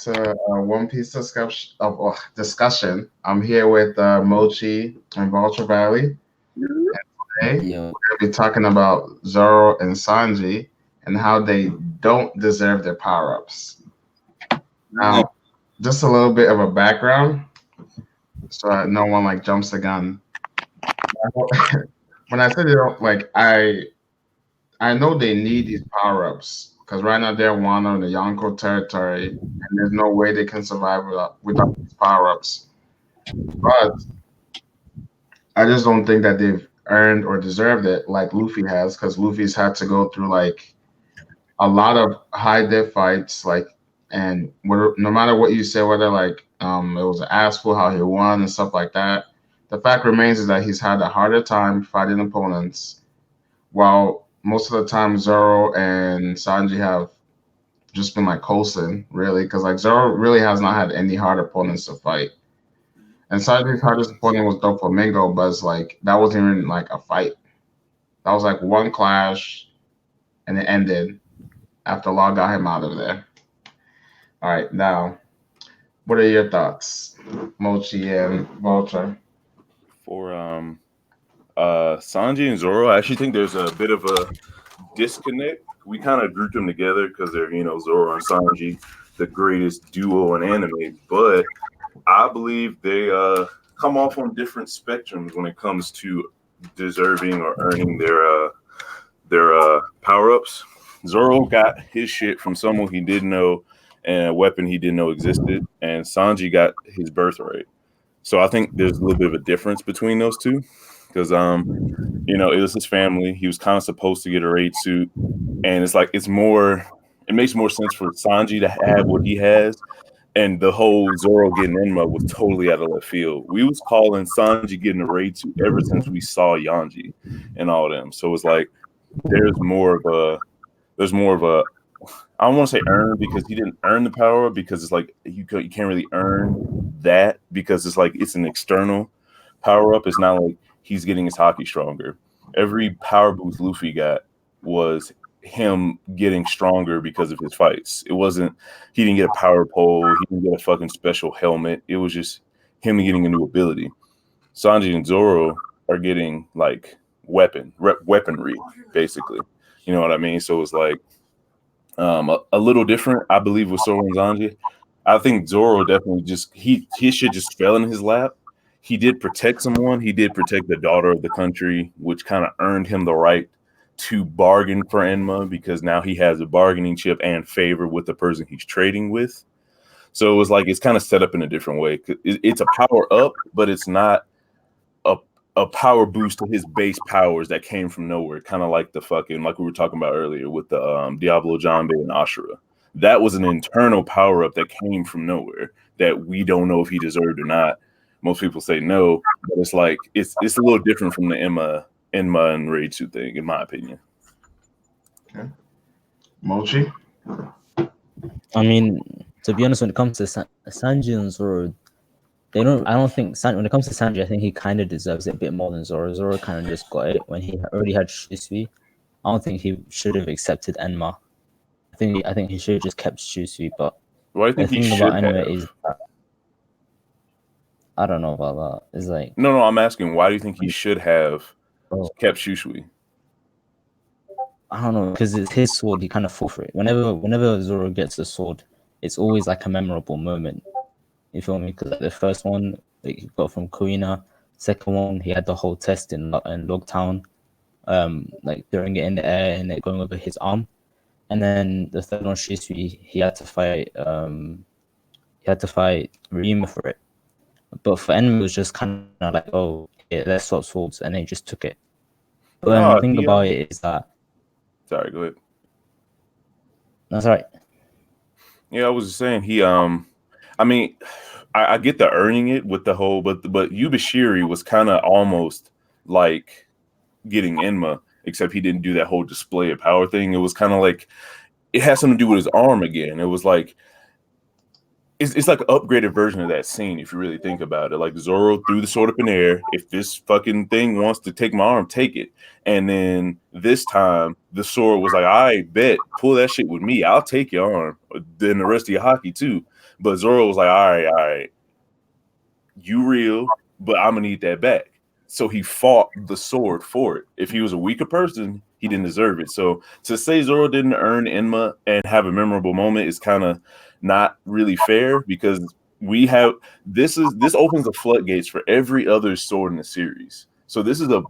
to One Piece discussion. I'm here with Mochi and Vulture Valley. Today, we're Yo, going to be talking about Zoro and Sanji and how they don't deserve their power ups. Mm. Now, just a little bit of a background so that no one like jumps the gun. When I say they don't, I know they need these power ups because right now they're Wano in the Yonko territory, and there's no way they can survive without these power ups. But I just don't think that they've earned or deserved it like Luffy has, because Luffy's had to go through like a lot of high diff fights, and no matter what you say, whether it was an asshole how he won and stuff like that, the fact remains is that he's had a harder time fighting opponents, while most of the time Zoro and Sanji have just been like coasting, really, because like Zoro really has not had any hard opponents to fight. And Sanji's hardest opponent was Doflamingo, but it's like that wasn't even like a fight. That was like one clash, and it ended after Law got him out of there. All right, now, what are your thoughts, Mochi and Vulture? For Sanji and Zoro, I actually think there's a bit of a disconnect. We kind of grouped them together because they're Zoro and Sanji, the greatest duo in anime. But I believe they come off on different spectrums when it comes to deserving or earning their power ups. Zoro got his shit from someone he didn't know and a weapon he didn't know existed, and Sanji got his birthright. So I think there's a little bit of a difference between those two because it was his family. He was kind of supposed to get a raid suit, and it's like it makes more sense for Sanji to have what he has. And the whole Zoro getting Enma was totally out of left field. We was calling Sanji getting a raid suit ever since we saw Yanji and all them. So it's like there's more of a there's more of a I don't want to say earn because he didn't earn the power because it's like you can't really earn that because it's like it's an external power up. It's not like he's getting his hockey stronger. Every power boost Luffy got was him getting stronger because of his fights. It wasn't he didn't get a power pole, he didn't get a fucking special helmet. It was just him getting a new ability. Sanji and Zoro are getting like weaponry, basically. You know what I mean? So it's like a little different, I believe, with Zoro and Sanji. I think Zoro definitely just his shit just fell in his lap. He did protect someone. He did protect the daughter of the country, which kind of earned him the right to bargain for Enma because now he has a bargaining chip and favor with the person he's trading with. So it was like it's kind of set up in a different way. It's a power up, but it's not a a power boost to his base powers that came from nowhere, kind of like the fucking like we were talking about earlier with the Diablo Jambe and Ashura. That was an internal power up that came from nowhere that we don't know if he deserved or not. Most people say no, but it's like it's a little different from the Enma and Reichu thing, in my opinion. Okay. Mochi? I mean, to be honest, when it comes to Sanji and Zoro, they don't. I don't think when it comes to Sanji, I think he kind of deserves it a bit more than Zoro. Zoro kind of just got it when he already had Shisui. I don't think he should have accepted Enma. I think he should have just kept Shisui. But Well, I the think he thing about should Enma have. is that I don't know about that. It's like No, I'm asking why do you think he should have bro, kept Shushui? I don't know because it's his sword. He kind of fought for it. Whenever Zoro gets a sword, it's always like a memorable moment. You feel me? Because like, the first one that he got from Kuina, second one he had the whole test in Logtown, like throwing it in the air and it going over his arm, and then the third one Shisui he had to fight Ryuma for it. But for Enma it was just kind of like, oh yeah, let's swap swords, and he just took it. But the No, thing about it is that sorry, go ahead. that's right. Yeah, I was just saying I mean, I get the earning it with the whole, but Yubashiri was kind of almost like getting Enma, except he didn't do that whole display of power thing. It was kind of like it had something to do with his arm again. It was like it's like an upgraded version of that scene if you really think about it. Like Zoro threw the sword up in the air. If this fucking thing wants to take my arm, take it. And then this time the sword was like, I bet, pull that shit with me. I'll take your arm. Then the rest of your hockey too. But Zoro was like, all right, you real, but I'm gonna need that back. So he fought the sword for it. If he was a weaker person, he didn't deserve it. So to say Zoro didn't earn Enma and have a memorable moment is kind of not really fair because we have this opens the floodgates for every other sword in the series. So this is a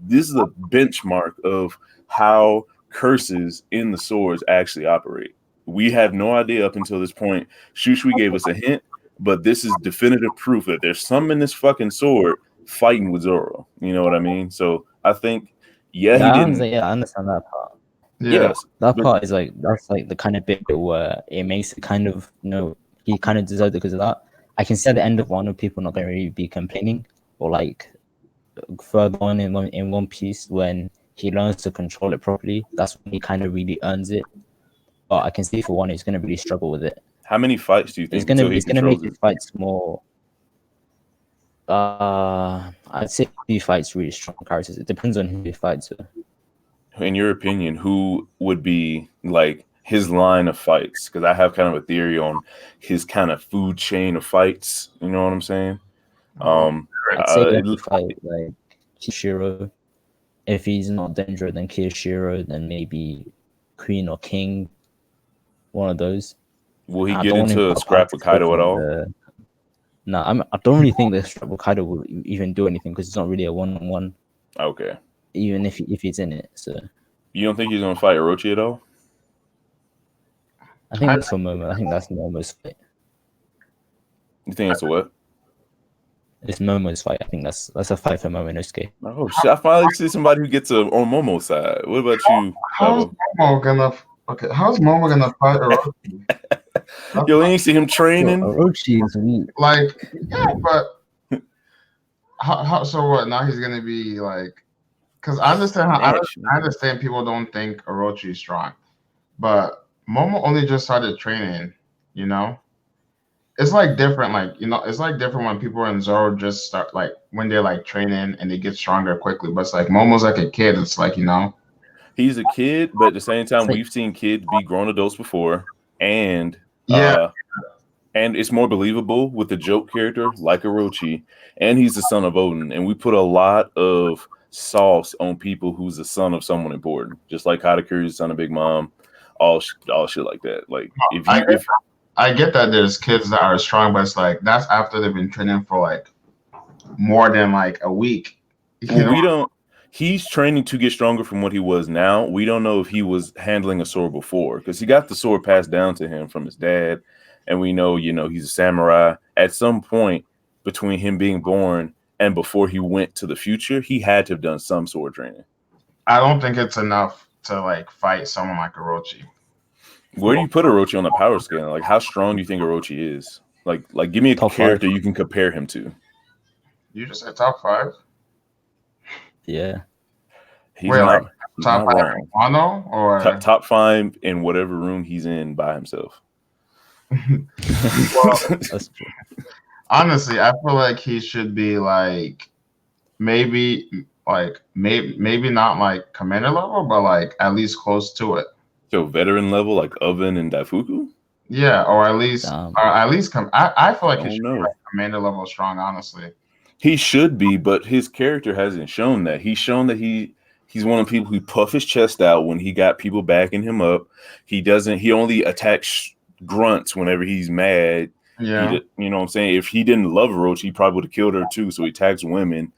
benchmark of how curses in the swords actually operate. We have no idea up until this point. Shushui gave us a hint, but this is definitive proof that there's some in this fucking sword fighting with Zoro. You know what I mean? So I think, yeah, he didn't. Yeah, I understand that part. Yeah, Yes, That but part is like that's like the kind of bit where it makes it kind of he kind of deserved it because of that. I can see at the end of Wano people not going to really be complaining, or like further on in One Piece when he learns to control it properly, that's when he kind of really earns it. But I can see for one, he's going to really struggle with it. how many fights do you think until he It's gonna make controls his it? fights more. I'd say he fights really strong characters. It depends on who he fights with. In your opinion, who would be like his line of fights? Because I have kind of a theory on his kind of food chain of fights. You know what I'm saying? oh, Um, I'd say he it, has to fight like Kishiro. If he's not Dendro, then Kishiro, then maybe Queen or King, one of those. will he I get don't want him into a to scrap with participate Kaido at in all? the. No, I don't really think the Strap Kaido will even do anything because it's not really a one-on-one, Okay, even if he's in it. So you don't think he's gonna fight Orochi at all? I I, think that's for Momo. I think that's Momo's fight. You think that's a what? It's Momo's fight. I think that's a fight for Momonosuke. Oh shit! I finally see somebody who gets on Momo's side. What about you, how's Pablo? Momo gonna? Okay, how's Momo gonna fight Orochi? That's Yo, you not, ain't see him Yo, training? Orochi is weak. like, yeah, but how? So what? Now he's gonna be like, because I understand Snatch. I understand people don't think Orochi is strong, but Momo only just started training. You know, it's like different. Like it's like different when people in Zoro just start like when they're like training and they get stronger quickly. But it's like Momo's like a kid. It's like He's a kid, but at the same It's time, like we've seen kids be grown adults before, and yeah, it's more believable with the joke character like Orochi, and he's the son of Odin, and we put a lot of sauce on people who's the son of someone important, just like Katakuri's the son of Big Mom, all shit like that. Like I get, I get that there's kids that are strong, but it's like that's after they've been training for like more than like a week. You well, know, we don't. He's training to get stronger from what he was now. We don't know if he was handling a sword before because he got the sword passed down to him from his dad, and we know, he's a samurai. At some point between him being born and before he went to the future, he had to have done some sword training. I don't think it's enough to like fight someone like Orochi. Where do you put Orochi on the power scale? Like, how strong do you think Orochi is? Like, give me a top five. character you can compare him to. You just said top five. Yeah. He's Wait, like not top five wrong. Wano or Top five in whatever room he's in by himself. well, That's true. honestly, I feel like he should be like maybe not like commander level, but like at least close to it. So veteran level like Oven and Daifuku? Yeah, or at least come. I feel I like he don't should be know. like commander level strong. Honestly, He should be, but his character hasn't shown that. He's shown that he's one of the people who puff his chest out when he got people backing him up. He only attacks grunts whenever he's mad. yeah. You know what I'm saying? If he didn't love Roach, he probably would have killed her too. So he attacks women.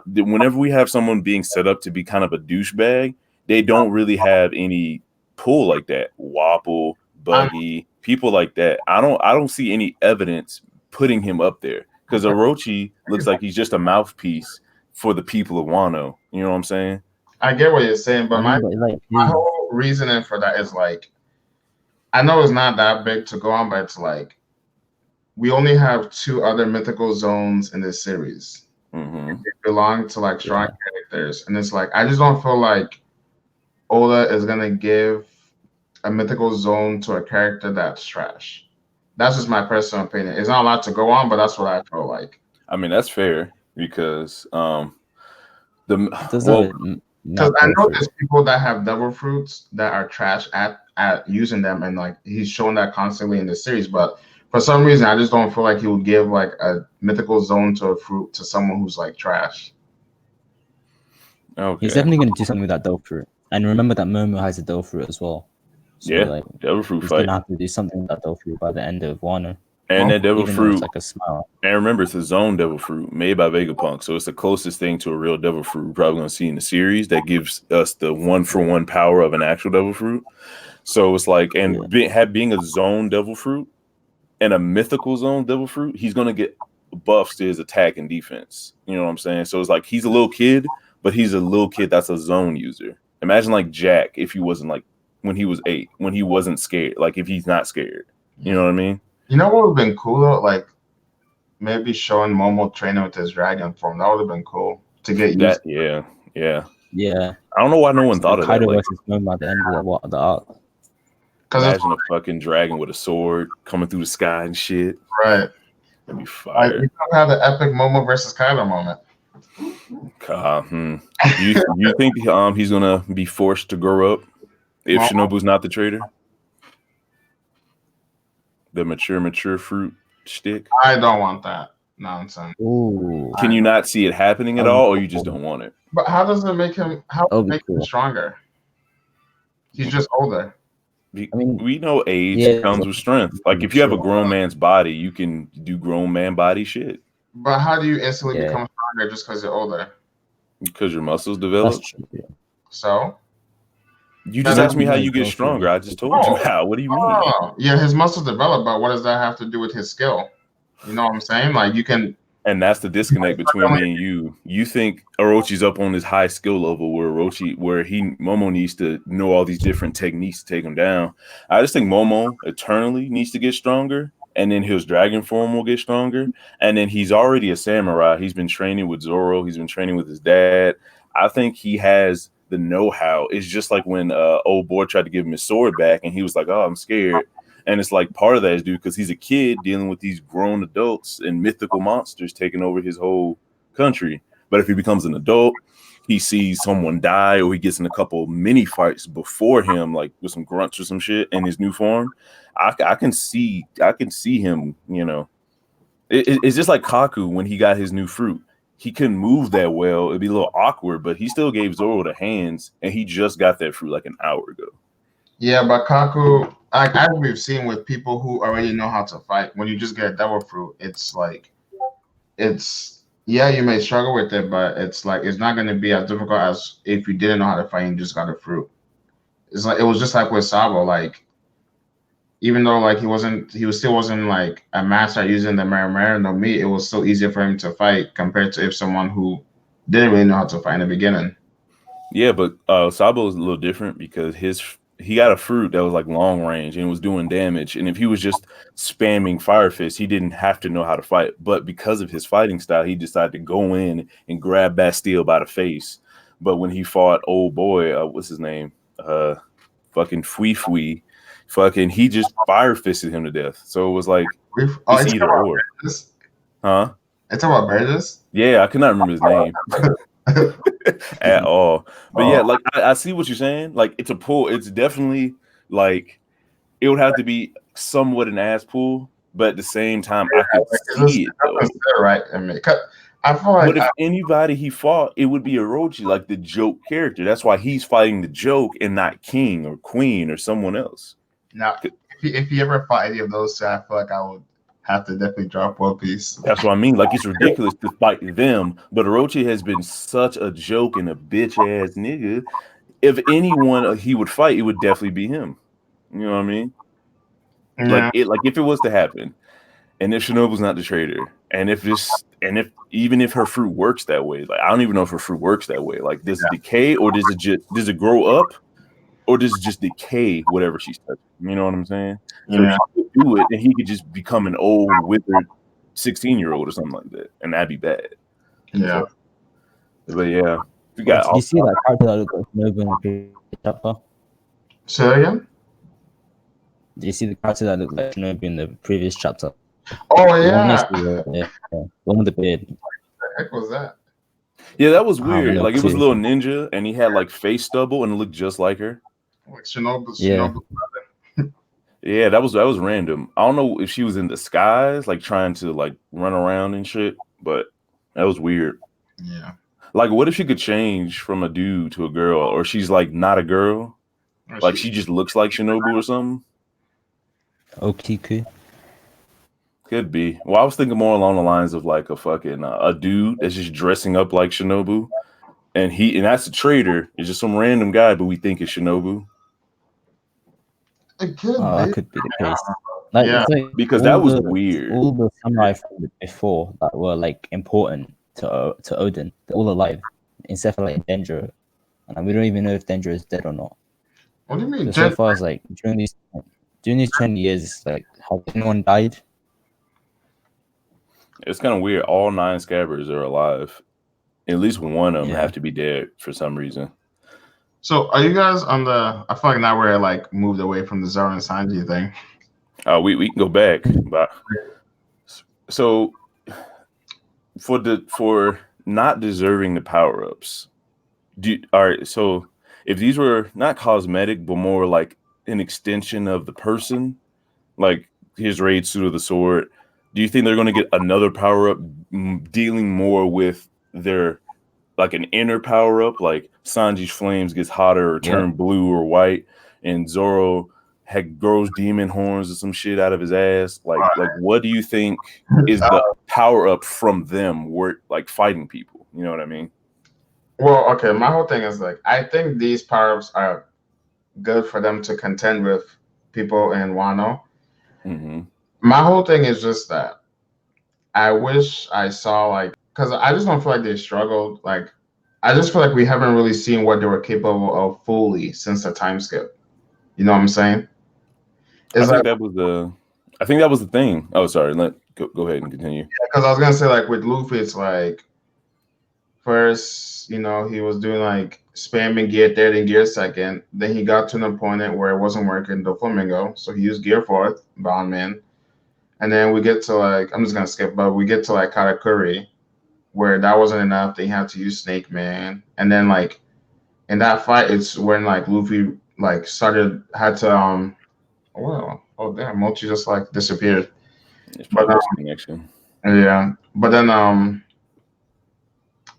Whenever we have someone being set up to be kind of a douchebag, they don't really have any pull like that. Wapple, I'm Buggy, people like that. I don't see any evidence putting him up there because Orochi looks like he's just a mouthpiece for the people of Wano. You know what I'm saying? I get what you're saying, but I mean, but like my whole reasoning for that is like I know it's not that big to go on, but it's like we only have two other mythical zones in this series. Mm-hmm. They belong to like strong characters, and it's like I just don't feel like Oda is gonna give a mythical zone to a character that's trash. That's just my personal opinion. It's not a lot to go on, but that's what I feel like. I mean, that's fair because the Does well, that Because Matt I go know for it? there's people that have devil fruits that are trash at using them, and like he's shown that constantly in the series. But for some reason, I just don't feel like he would give like a mythical zone to a fruit to someone who's like trash. He's okay, definitely going to do something with that Delph fruit. And remember that Momo has a Delph fruit as well. So yeah, like devil fruit he's going fight, to have to do something with that Delph fruit by the end of Wano, and Well, that devil even though it's fruit. like a smile. And remember, it's a zone devil fruit made by Vegapunk, so it's the closest thing to a real devil fruit we're probably going to see in the series. That gives us the one for one power of an actual devil fruit. So it's like, Yeah. and being a zone devil fruit and a mythical zone devil fruit, he's going to get buffs to his attack and defense. You know what I'm saying? So it's like he's a little kid, but he's a little kid that's a zone user. Imagine like Jack if he wasn't like when he was 8, when he wasn't scared, like if he's not scared. You know what I mean? you know what would have been cool though? Like maybe showing Momo training with his dragon form. That would have been cool to get used. That, yeah, yeah. Yeah. I don't know why no one So thought of that. Kaido Like, versus Momo at the end of the arc. Because it's imagine a fucking dragon with a sword coming through the sky and shit. right. That'd be Like we fire. could have the epic Momo versus Kylo moment. Do you think he's gonna be forced to grow up if Momo, Shinobu's not the traitor? The mature fruit stick. I don't want that nonsense. Ooh. Can you not see it happening at That would all, be or you just cool. don't want it? But how does it make him? How That does would it be make him cool. stronger? He's just older. I mean, We know age yeah, comes with strength. Like if you have a mature. grown man's body, you can do grown man body shit But how do you instantly Yeah, become stronger just because you're older? because your muscles that's develop. true. So You just then, asked me Imagine how like you get go through stronger. like I just told you how. What do you mean? yeah, his muscles develop, but what does that have to do with his skill? You know what I'm saying? Like you can. And that's the disconnect between me and you. You think Orochi's up on this high skill level where Momo needs to know all these different techniques to take him down. I just think Momo eternally needs to get stronger, and then his dragon form will get stronger. And then he's already a samurai. He's been training with Zoro. He's been training with his dad. I think he has the know-how. It's just like when old boy tried to give him his sword back, and he was like, "Oh, I'm scared." And it's like part of that is due because he's a kid dealing with these grown adults and mythical monsters taking over his whole country. But if he becomes an adult, he sees someone die or he gets in a couple mini fights before him, like with some grunts or some shit in his new form. I can see him. It's just like Kaku when he got his new fruit. He couldn't move that well. It'd be a little awkward, but he still gave Zoro the hands, and he just got that fruit like an hour ago. Yeah, but Kaku, like as we've seen with people who already know how to fight, when you just get a devil fruit, it's like it's yeah, you may struggle with it, but it's like it's not going to be as difficult as if you didn't know how to fight and you just got a fruit. It's like it was just like with Sabo, like even though like he was still wasn't like a master at using the Marimar no me, it was still easier for him to fight compared to if someone who didn't really know how to fight in the beginning. Yeah, but Sabo is a little different because he got a fruit that was like long range and was doing damage. And if he was just spamming Fire Fist, he didn't have to know how to fight. But because of his fighting style, he decided to go in and grab Bastille by the face. But when he fought old boy, what's his name? Fucking Fui, fucking he just Fire Fisted him to death. So it was like Oh, it's either or, Burgess. huh? It's about Burgess. Yeah, I could not remember his name. At all. But yeah, Oh, like I see what you're saying. Like it's a pull. It's definitely like it would have to be somewhat an ass pull, but at the same time, I could like, see it it doesn't though. sit right in me. 'Cause I feel like But if anybody he fought, it would be Orochi, like the joke character. That's why he's fighting the joke and not King or Queen or someone else. now if he ever fought any of those two, I feel like I would have to definitely drop One Piece. That's what I mean. Like it's ridiculous to fight them, but Orochi has been such a joke and a bitch ass nigga. If anyone he would fight, it would definitely be him. You know what I mean? Yeah, Like if it was to happen, and if Shinobu's not the traitor, and if even if her fruit works that way, like I don't even know if her fruit works that way. Like does it decay or does it grow up or does it just decay whatever she's touching? You know what I'm saying? So yeah, she could do it, and he could just become an old withered 16-year-old or something like that, and that'd be bad. yeah. So, but yeah, we But got did you all. see that character that got Nova in the previous chapter? So again, Huh? Did you see that character that got Nova in the previous chapter? What? That Do you see the character that looked like Shinobi in the previous chapter? Oh The one yeah, next to the one with the beard. the heck was that? Yeah, that was I have weird. no Like it was a clue. little ninja, and he had like face stubble, and it looked just like her. Like Shinobu, Yeah. Shinobu. Yeah, that was random. I don't know if she was in disguise, like trying to like run around and shit, but that was weird. Yeah. Like, what if she could change from a dude to a girl, or she's like not a girl, Or like she just looks like Shinobu or something? Okiku. Could be. Well, I was thinking more along the lines of like a fucking a dude that's just dressing up like Shinobu, and that's a traitor. It's just some random guy, but we think it's Shinobu it could Oh, be. that could be the case. Like Yeah. it's like because that was weird. all the samurai from before that were like important to Odin, they're all alive, except for like Denjiro, and we don't even know if Denjiro is dead or not. What do you mean, So far, it's like during these 20 years, like has anyone died? It's kind of weird. All 9 Scabbards are alive. At least one of them Yeah. have to be dead for some reason. So are you guys on the? I feel like now we're like moved away from the Zoro and Sanji thing. We can go back, but so for not deserving the power ups. All right. So if these were not cosmetic, but more like an extension of the person, like his raid suit or the sword, do you think they're going to get another power up dealing more with their like an inner power up, like Sanji's flames gets hotter or turn blue or white, and Zoro grows demon horns or some shit out of his ass? Like what do you think is the power up from them? Like fighting people. You know what I mean? Well, okay. My whole thing is like I think these power-ups are good for them to contend with people in Wano. Mm-hmm. My whole thing is just that I wish I saw like because I just don't feel like they struggled. Like I just feel like we haven't really seen what they were capable of fully since the time skip. You know what I'm saying? It's I think like that was the thing. Oh, sorry. Go ahead and continue. because I was gonna say like with Luffy, it's like first, he was doing like spamming gear third and gear second. Then he got to an opponent where it wasn't working, the Flamingo. So he used gear fourth, Bondman. And then we get to like, I'm just gonna skip, but we get to like Katakuri, where that wasn't enough. They had to use Snake Man. And then like in that fight, it's when like Luffy like had to well, oh damn, Mochi just like disappeared. It's But probably connection. yeah, but then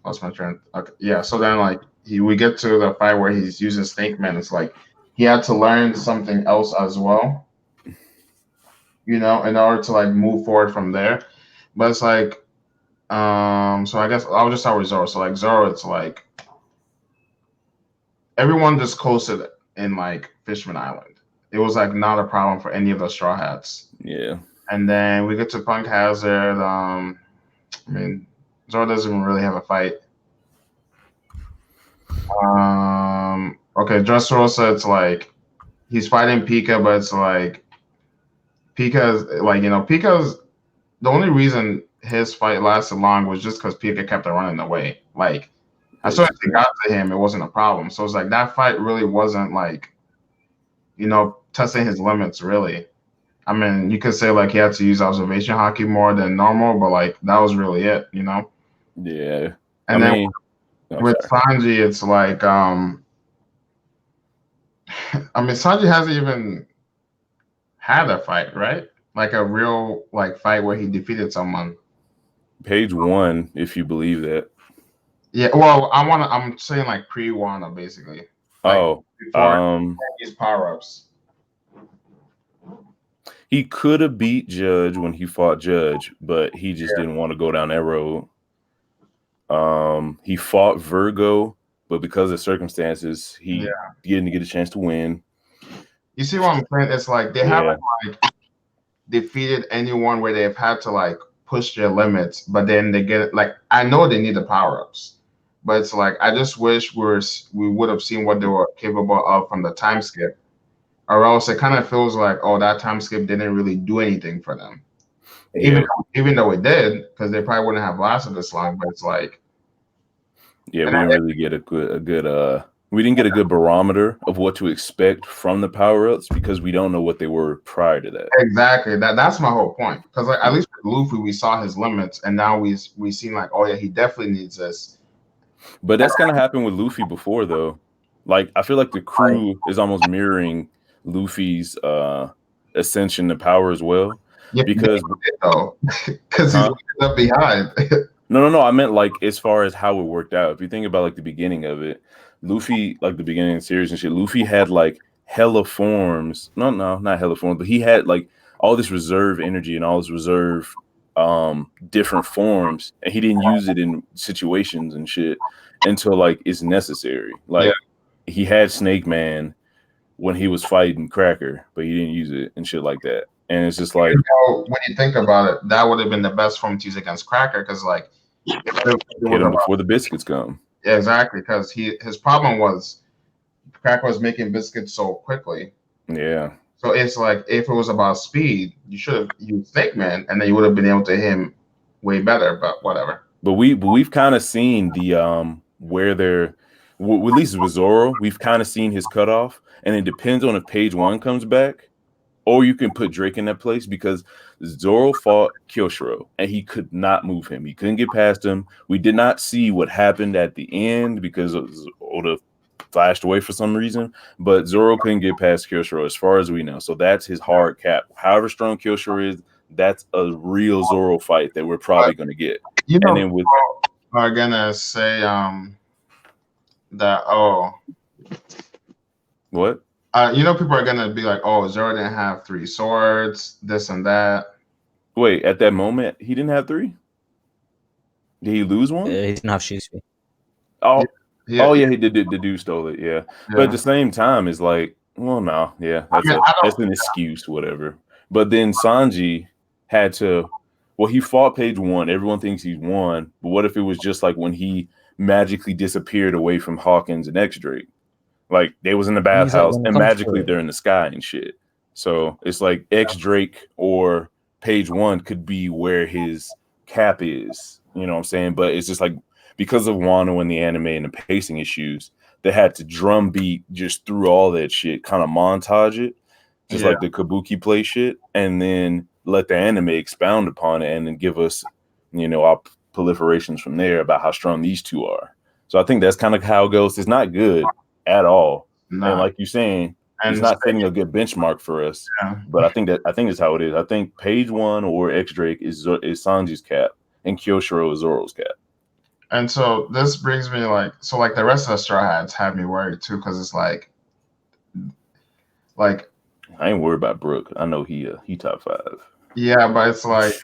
lost my train. Okay, yeah. So then, like, we get to the fight where he's using Snake Man. It's like he had to learn something else as well, in order to like move forward from there. But it's like, so I guess I'll just start with Zoro. So like Zoro, it's like everyone just coasted in like Fishman Island. It was like not a problem for any of the Straw Hats. Yeah. And then we get to Punk Hazard. I mean, Zoro doesn't even really have a fight. Okay, Dressrosa, it's like he's fighting Pika, but it's like Pika's like Pika's the only reason his fight lasted long was just because Pika kept on running away. Like as soon as he got to him, it wasn't a problem. So it's like that fight really wasn't like testing his limits really. I mean, you could say like he had to use observation hockey more than normal, but like that was really it. Yeah. And then with Sanji, it's like I mean, Sanji hasn't even had a fight, right? Like a real like fight where he defeated someone. Page 1, if you believe that. Yeah, well, I'm saying like pre-Wano basically. Like before his power-ups. He could have beat Judge when he fought Judge, but he just didn't want to go down that road. He fought Virgo, but because of circumstances, he didn't get a chance to win. You see what I'm saying? It's like they haven't like defeated anyone where they've had to like push their limits, but then they get like I know they need the power-ups, but it's like I just wish we would have seen what they were capable of from the time skip, or else it kind of feels like that time skip didn't really do anything for them. Yeah. Even though it did, because they probably wouldn't have lasted this long, but it's like we didn't really get a good We didn't get a good barometer of what to expect from the power ups because we don't know what they were prior to that. Exactly. That's my whole point. Because like, at least with Luffy, we saw his limits, and now we seen like, oh yeah, he definitely needs this. But that's kind of happened with Luffy before, though. Like I feel like the crew is almost mirroring Luffy's ascension to power as well. Yeah, Because though, because he's up behind. No. I meant like as far as how it worked out. If you think about like the beginning of it, Luffy, like the beginning of the series and shit, Luffy had like hella forms. No, not hella forms, but he had like all this reserve energy and all this reserve different forms, and he didn't use it in situations and shit until like it's necessary. Like he had Snake Man when he was fighting Cracker, but he didn't use it and shit like that. And it's just like, when you think about it, that would have been the best form to use against Cracker, because like hit him before the biscuits come. Yeah, exactly, because his problem was Cracker was making biscuits so quickly. Yeah. So it's like if it was about speed, you should have used Snake Man, and then you would have been able to hit him way better. But whatever. But we've kind of seen the where they're at least with Zoro, we've kind of seen his cutoff, and it depends on if page 1 comes back, or you can put Drake in that place, because Zoro fought Kyoshiro and he could not move him. He couldn't get past him. We did not see what happened at the end because Oda flashed away for some reason, but Zoro couldn't get past Kyoshiro as far as we know. So that's his hard cap. However strong Kyoshiro is, that's a real Zoro fight that we're probably going to get. You know, and then with are gonna say that what? You know, people are gonna be like, oh, Zoro didn't have 3 swords, this and that. Wait, at that moment, he didn't have 3? Did he lose one? He didn't have shoes. Oh, yeah, he did. The dude stole it, yeah. But at the same time, it's like, well, no, yeah, that's an excuse, whatever. But then Sanji had to, well, he fought page 1. Everyone thinks he's won, but what if it was just like when he magically disappeared away from Hawkins and X Drake? Like they was in the bathhouse and magically they're in the sky and shit. So it's like X Drake or page 1 could be where his cap is, you know what I'm saying? But it's just like because of Wano and the anime and the pacing issues, they had to drum beat just through all that shit, kind of montage it, just like the Kabuki play shit, and then let the anime expound upon it and then give us, you know, our proliferations from there about how strong these two are. So I think that's kind of how it goes. It's not good at all. Nah. And like you're saying, it's not setting a good benchmark for us. Yeah. But I think it's how it is. I think page 1 or X Drake is Sanji's cap and Kyoshiro is Zoro's cap. And so this brings me like the rest of the Straw Hats have me worried too, because it's like I ain't worried about Brook. I know he top 5. Yeah, but it's like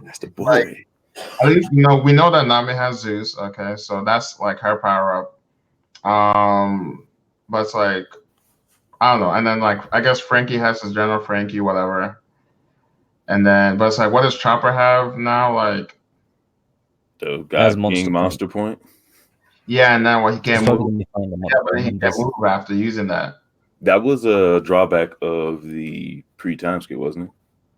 that's the boy. Like, at least, you know, we know that Nami has Zeus. Okay, so that's like her power up. But it's like I don't know. And then like I guess Frankie has his General Frankie, whatever. And then, but it's like, what does Chopper have now? Like the God King Monster Point. Yeah, and then he can't move. Yeah, but he can't move after using that. That was a drawback of the pre-time skip, wasn't it?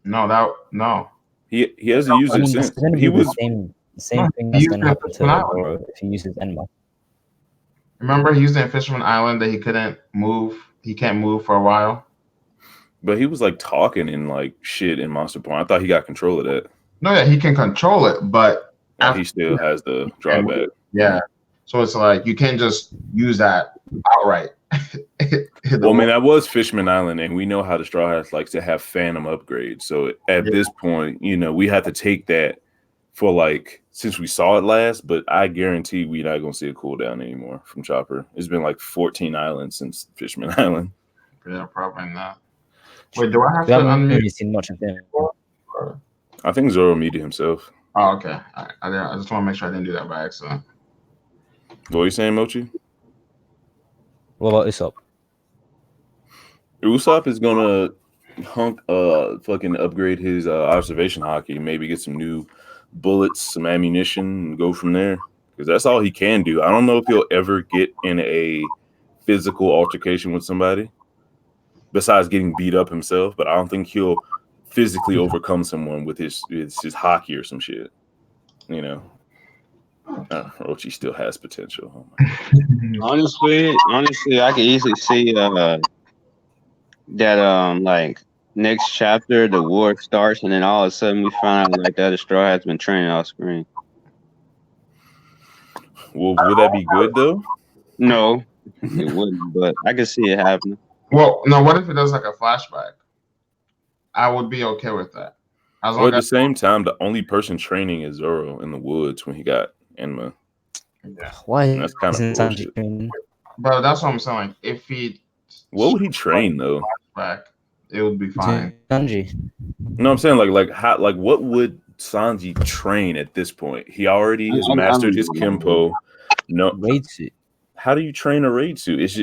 No. He hasn't used it since. He was the same thing that's going to happen to Zoro if he uses Enma. Remember, he used it in Fisherman Island that he couldn't move. He can't move for a while. But he was like talking and like shit in Monster Point. I thought he got control of that. No, yeah, he can control it, but he still has the drawback. Yeah. So it's like you can't just use that outright. Well, man, that was Fishman Island, and we know how the Straw Hats likes to have phantom upgrades. So at this point, you know, we have to take that for like since we saw it last, but I guarantee we're not gonna see a cooldown anymore from Chopper. It's been like 14 islands since Fishman Island. Yeah, probably not. Wait, do I have to unmute? Really seen much of him. I think Zoro muted himself. Oh, okay. I just want to make sure I didn't do that by accident. What are you saying, Mochi? What about Usopp? Usopp is gonna fucking upgrade his observation hockey, maybe get some new bullets, some ammunition, and go from there. Because that's all he can do. I don't know if he'll ever get in a physical altercation with somebody besides getting beat up himself, but I don't think he'll physically overcome someone with his hockey or some shit. You know. Orochi still has potential. Oh my god. Honestly, I can easily see that like next chapter the war starts and then all of a sudden we find out like the other straw has been training off screen. Well, would that be good though? No, it wouldn't, but I can see it happening. Well, no. What if it does like a flashback? I would be okay with that, as Or long at the as same time, the only person training is Zoro in the woods when he got Enma. yeah. Why And that's kind isn't of Sanji bullshit. training? But that's what I'm saying. Like, if he What would he train though? back, it would be To fine. Sanji. No, I'm saying like how like what would Sanji train at this point? He already has I mastered don't his know. Kenpo. No, Raid suit. how do you train a raid suit? It's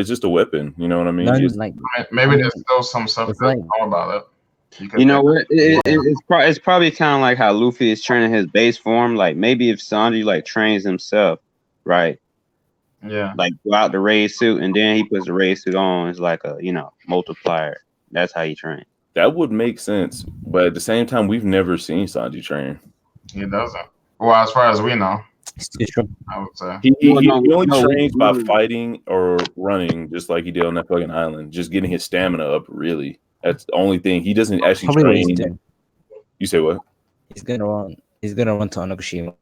just a weapon. You know what I mean? Learn It's, like Maybe there's still some stuff it's that like know about it. You You could know what? yeah. It's probably kind of like how Luffy is training his base form. Like maybe if Sanji like trains himself, right? yeah. Like go out the raid suit and then he puts the raid suit on. It's like a multiplier. That's how he trains. that would make sense, but at the same time, we've never seen Sanji train. He doesn't. Well, as far as we know, It's too strong. I would say. He, he, No, he no, he only no. trains by fighting or running, just like he did on that fucking island. Just getting his stamina up. Really, that's the only thing. He doesn't actually Probably what he's train. doing. You say what? He's gonna run. He's gonna run to Onogashima.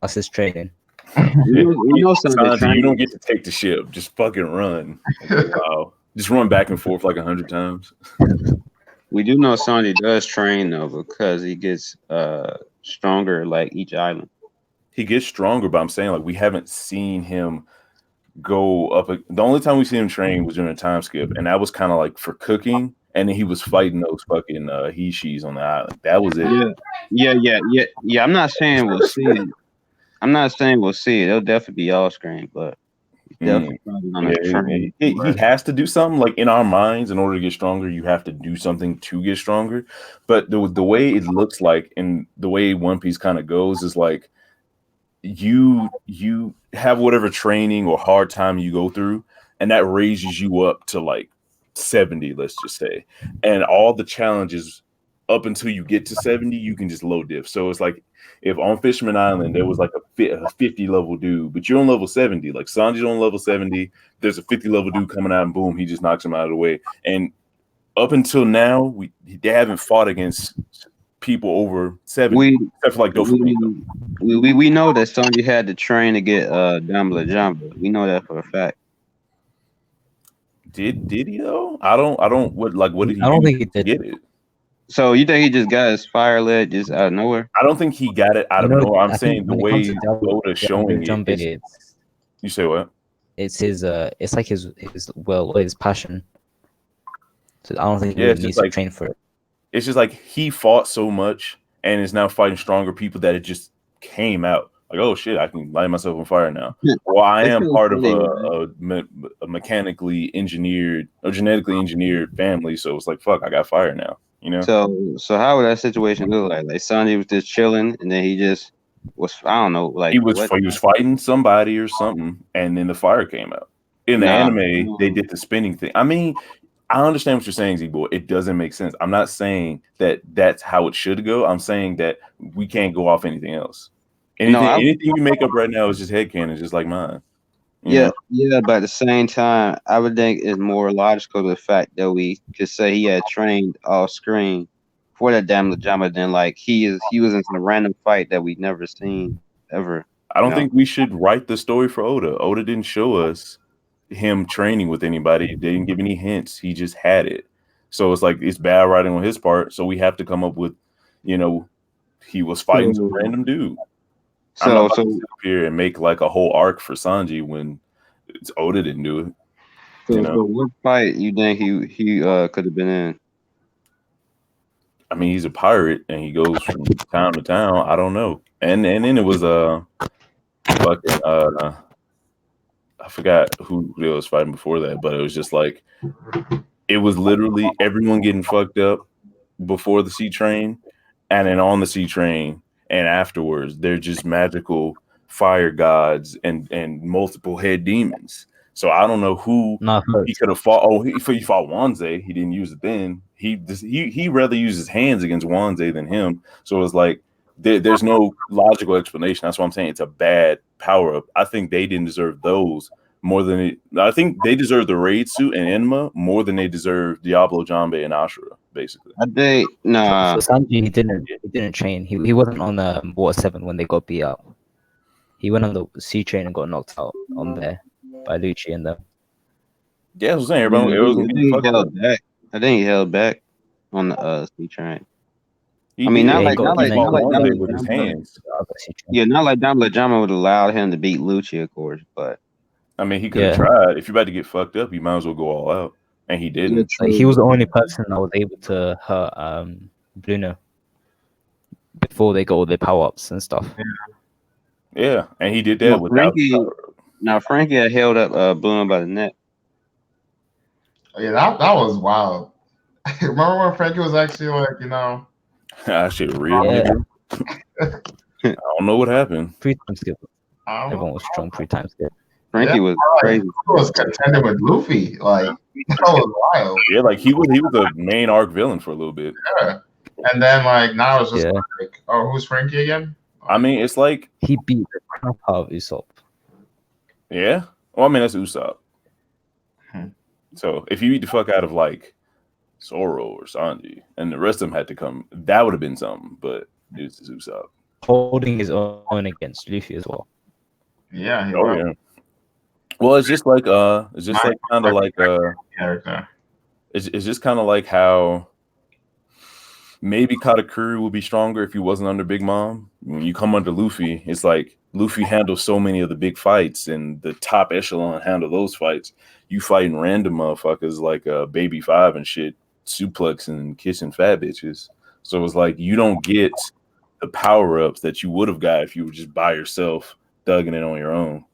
That's his training. We know Sanji Sanji, you don't trains. get to take the ship. Just fucking run. Wow. Just run back and forth like 100 times. We do know Sanji does train though because he gets stronger like each island. He gets stronger, but I'm saying like we haven't seen him go up. The only time we see him train was during a time skip, and that was kind of like for cooking. And then he was fighting those fucking he-she's on the island. That was it. Yeah. I'm not saying we'll see it. I'm not saying we'll see it. It'll definitely be all screen, but he's definitely probably gonna Yeah, train. he has to do something like in our minds in order to get stronger. You have to do something to get stronger. But the way it looks like and the way One Piece kind of goes is like you have whatever training or hard time you go through, and that raises you up to like 70, let's just say, and all the challenges up until you get to 70, you can just low diff. So it's like if on Fisherman Island there was like a 50 level dude, but you're on level 70, like Sanji's on level 70, there's a 50 level dude coming out and boom, he just knocks him out of the way. And up until now, they haven't fought against people over 70, We except for like Doflamingo. we know that Sanji had to train to get Dumbledore Jumbo. We know that for a fact. Did he though? I don't what did he I don't do think he to did. get it? So you think he just got his fire lit just out of nowhere? I don't think he got it out of nowhere. I'm I saying think the when it comes way to double Oda's showing it jumping, is. You say what? it's his it's like his his passion. So I don't think Yeah, he it's just needs to like train for it. it's just like he fought so much and is now fighting stronger people that it just came out like, oh shit, I can light myself on fire now. Well, I It's am kinda part of funny, man. a mechanically engineered or genetically engineered family, so it's like fuck, I got fire now. You know, So how would that situation look like? Like Sanji was just chilling and then he just was I don't know like what? he was fighting somebody or something, and then the fire came out. In the Nah. anime, they did the spinning thing. I mean, I understand what you're saying, Z-Boy. It doesn't make sense. I'm not saying that that's how it should go. I'm saying that we can't go off anything else. No, Anything you make up right now is just headcanon, just like mine. You know? yeah, but at the same time, I would think it's more logical to the fact that we could say he had trained off screen for that damn Lajama than like he was in some random fight that we'd never seen ever. I don't You know? think we should write the story for Oda. Oda didn't show us him training with anybody. They didn't give any hints. He just had it. So it's like it's bad writing on his part. So we have to come up with, you know, he was fighting some random dude. I'm not about to sit up here and make like a whole arc for Sanji when it's Oda didn't do it. So, You know, so what fight you think he could have been in? I mean, he's a pirate and he goes from town to town. I don't know. And then it was fucking I forgot who they was fighting before that, but it was just like it was literally everyone getting fucked up before the sea train, and then on the sea train, and afterwards they're just magical fire gods and multiple head demons. So I don't know who he could have fought. Oh, he fought Wanze. He didn't use it then. He rather used his hands against Wanze than him. So it was like there's no logical explanation. That's why I'm saying it's a bad power up. I think they didn't deserve those more than I think they deserve the raid suit and Enma more than they deserve Diablo, Jambe, and Ashura. Basically, I think For nah. Sanji, he didn't train. He wasn't on the Water 7 when they got beat up. He went on the sea train and got knocked out on there by Lucci and them. yeah, I was saying Yeah, everyone, I it was think, gonna I be think he fucked up. held back. I think he held back on the sea train. He I mean, did. Yeah, he He got and then he fought got one beat of up it with his by hands. the other sea train. Yeah, not like Dama Jama would have allowed him to beat Lucci, of course, but I mean, he could have Yeah. tried. If you're about to get fucked up, you might as well go all out, and he yeah, didn't. Like, true. he was the only person that was able to hurt Bruno before they got all their power ups and stuff. Yeah, and he did No, that without the Frankie. power up. Now Frankie had held up Bruno by the neck. Yeah, that was wild. Remember when Frankie was actually like, Ah, shit, real Yeah. nigga. I don't know what happened. Pre-time skip. I don't know. Everyone was strong pre-time skip. Frankie Yeah, was like, crazy. he was contending with Luffy. Like that was wild. Yeah, like he was a main arc villain for a little bit. Yeah. And then like now it's just Yeah. like, oh, who's Frankie again? I mean, it's like, He beat the crap out of Usopp. yeah. Well, I mean, that's Usopp. Hmm. So if you beat the fuck out of like Zoro or Sanji, and the rest of them had to come, that would have been something. But it's just Usopp. Holding his own against Luffy as well. Yeah, he Oh was yeah. Well, it's just like kind of like character. it's just kind of like how maybe Katakuri would be stronger if he wasn't under Big Mom. When you come under Luffy, it's like Luffy handles so many of the big fights, and the top echelon handle those fights. You fighting random motherfuckers like Baby Five and shit, suplexing and kissing fat bitches. So it's like you don't get the power ups that you would have got if you were just by yourself, thugging it on your own,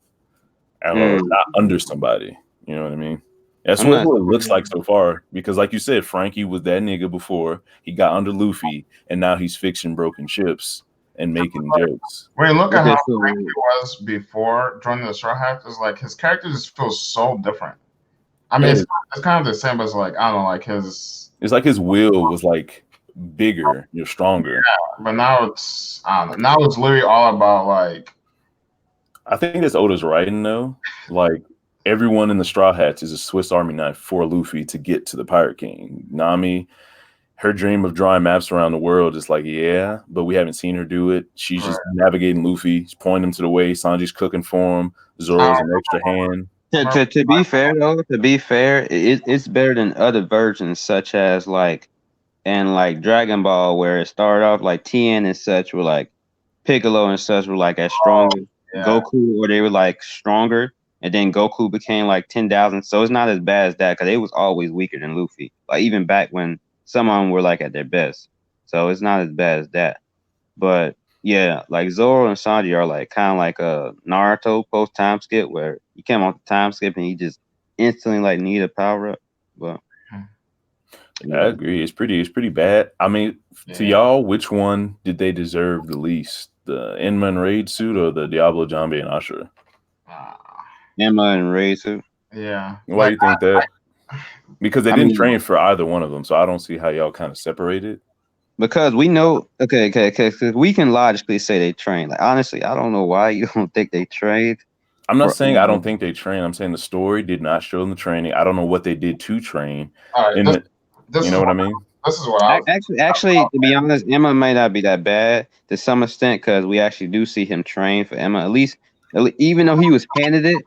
or Mm. not under somebody. You know what I mean? That's I'm what not. it looks like so far. Because, like you said, Frankie was that nigga before he got under Luffy, and now he's fixing broken ships and making jokes. When you look at Okay, how so Frankie was before joining the Straw Hat, it's like his character just feels so different. I mean, Yeah, it's kind of the same, but it's like I don't know, like his. it's like his will was like bigger, you're stronger. But now it's I don't know. Now it's literally all about like I think that's Oda's writing though. Like everyone in the Straw Hats is a Swiss Army knife for Luffy to get to the Pirate King. Nami, her dream of drawing maps around the world is like, yeah, but we haven't seen her do it. She's just navigating Luffy, she's pointing him to the way. Sanji's cooking for him. Zoro's an extra hand. to be fair though, to be fair, it's better than other versions such as like and like Dragon Ball where it started off like Tien and such were like Piccolo and such were like as strong as yeah. Goku, or they were like stronger, and then Goku became like 10,000. So it's not as bad as that because they was always weaker than Luffy. Like even back when some of them were like at their best. So it's not as bad as that. But yeah, like Zoro and Sanji are like kind of like a Naruto post time skip where you came off the time skip and you just instantly like need a power up. But I agree. It's pretty bad. I mean, to y'all, which one did they deserve the least? The Enma Raid suit or the Diablo Jambe and Ashura? Emma and Razor. Yeah. Why do you think that? Because they didn't mean, train for either one of them, so I don't see how y'all kind of separate it. because we know, okay, because we can logically say they trained. Like honestly, I don't know why you don't think they trained. I'm not saying I don't think they train. I'm saying the story did not show them the training. I don't know what they did to train. All right, You know what I mean? This is what I actually, to be honest, Emma may not be that bad to some extent because we actually do see him train for Emma. At least, even though he was handed it,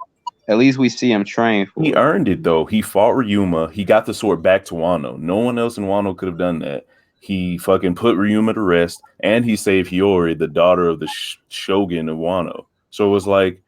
at least we see him train for He it. earned it though. He fought Ryuma. He got the sword back to Wano. No one else in Wano could have done that. He fucking put Ryuma to rest, and he saved Hiyori, the daughter of the Shogun of Wano. So it was like,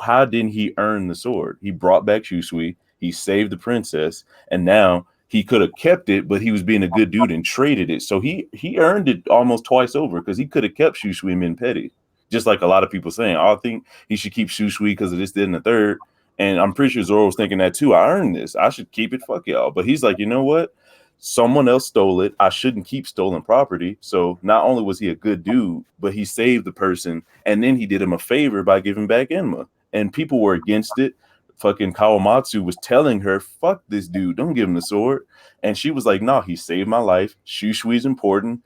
how didn't he earn the sword? He brought back Shusui. He saved the princess, and now he could have kept it, but he was being a good dude and traded it. So he earned it almost twice over because he could have kept Shusui Min Petty. Just like a lot of people saying, I think he should keep Shusui because of this, did in the third. And I'm pretty sure Zoro was thinking that too. I earned this. I should keep it. Fuck y'all. But he's like, you know what? Someone else stole it. I shouldn't keep stolen property. So not only was he a good dude, but he saved the person. And then he did him a favor by giving back Enma. And people were against it. Fucking Kawamatsu was telling her, fuck this dude. Don't give him the sword. And she was like, no, he saved my life. Shushui's important.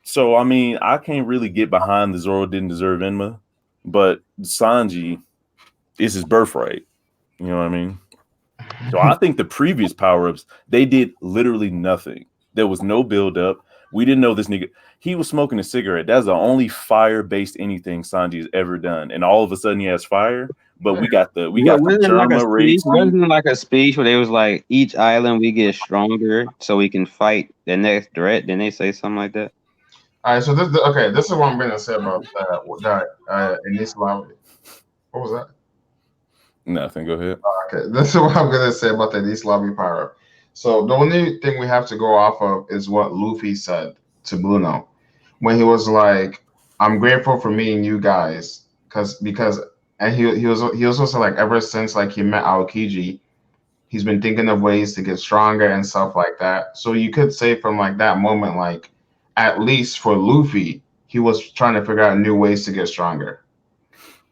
So I mean, I can't really get behind the Zoro didn't deserve Enma, but Sanji is his birthright. You know what I mean? So I think the previous power ups they did literally nothing. There was no build up. We didn't know this nigga. He was smoking a cigarette. That's the only fire based anything Sanji has ever done, and all of a sudden he has fire. But we got the Wasn't it like a Germa raid speech? suit. Wasn't it like a speech where they was like, each island we get stronger so we can fight the next threat? Didn't they say something like that? All right, so this is what I'm gonna say about that in this lobby. What was that? Nothing. Go ahead. Okay, this is what I'm gonna say about the East Lobby power. So the only thing we have to go off of is what Luffy said to Bruno when he was like, "I'm grateful for meeting you guys," because and he was also like ever since like he met Aokiji, he's been thinking of ways to get stronger and stuff like that. So you could say from like that moment, like at least for Luffy, he was trying to figure out new ways to get stronger.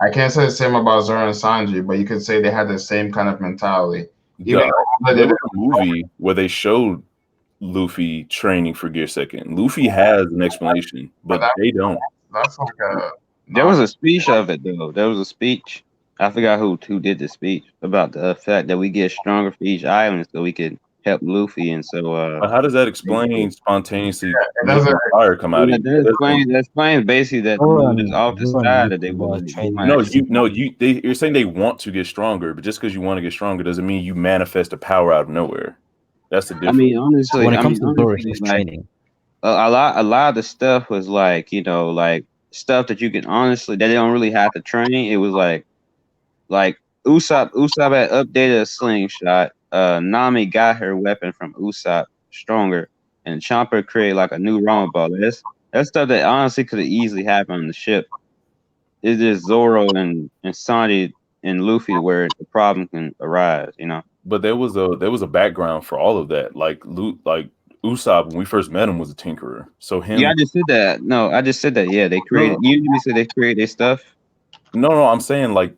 I can't say the same about Zoro and Sanji, but you could say they had the same kind of mentality. Even though they There didn't, was a movie where they showed Luffy training for Gear Second. Luffy has an explanation, but but they don't. that's like a There non. was a speech of it though. There was a speech. I forgot who did the speech about the fact that we get stronger for each island so we could help Luffy and so But how does that basically explain spontaneously It making doesn't. fire come out of yeah, you? That doesn't. that explains basically that Zoro it was and off the Zoro and side that Luffy were they training might at No, the actually same time. you're saying they want to get stronger, but just because you want to get stronger doesn't mean you manifest a power out of nowhere. That's the difference. When it I comes mean to Zoro, honestly he's like training. a lot of the stuff was like, like stuff that you can honestly that they don't really have to train. It was like Usopp had updated a slingshot. Nami got her weapon from Usopp stronger, and Chomper created like a new Rama ball. That's stuff that honestly could have easily happened on the ship. It's just Zoro and Sanji and Luffy where the problem can arise. But there was a background for all of that. Like Usopp when we first met him was a tinkerer. So Yeah, him. I just said that. No, I just said that. Yeah, they created. No, You usually say they create their stuff. no, I'm saying like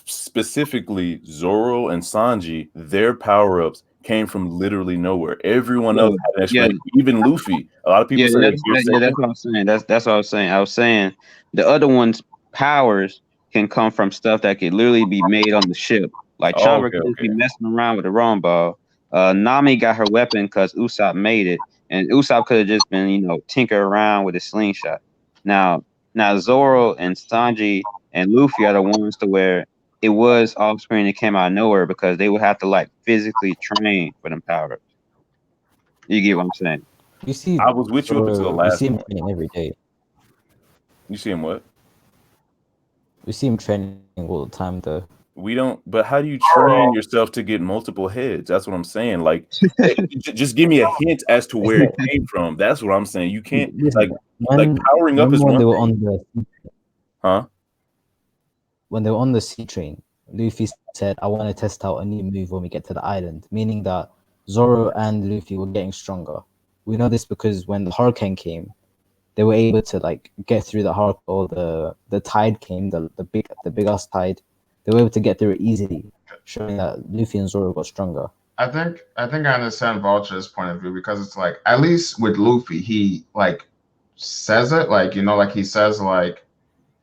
specifically Zoro and Sanji, their power ups came from literally nowhere. Everyone else No, had an yeah, explanation. Even Luffy. A lot of people say that Gear that's Second. what I'm saying. That's what I was saying. I was saying the other one's powers can come from stuff that could literally be made on the ship. Like Oh, Chopper okay, could just okay. be messing around with the wrong ball. Nami got her weapon because Usopp made it, and Usopp could have just been, tinker around with a slingshot. Now, now Zoro and Sanji and Luffy are the ones to where it was off screen and came out of nowhere because they would have to like physically train for them powers. You get what I'm saying? You see I was with you up until the Zoro, you see last him point. training every day. You see him what? We see him training all the time, though. We don't. But how do you train yourself to get multiple heads? That's what I'm saying. Like, just give me a hint as to It's where it not. came from. That's what I'm saying. You can't like Listen, like powering up is when one they were thing, on the huh? sea train, Luffy said, "I want to test out a new move when we get to the island," meaning that Zoro and Luffy were getting stronger. We know this because when the hurricane came, they were able to like get through the hurricane, or the tide came, the big ass tide. They were able to get through it easily, showing that Luffy and Zoro got stronger. I think I understand Vulture's point of view because it's like at least with Luffy, he like says it like like he says like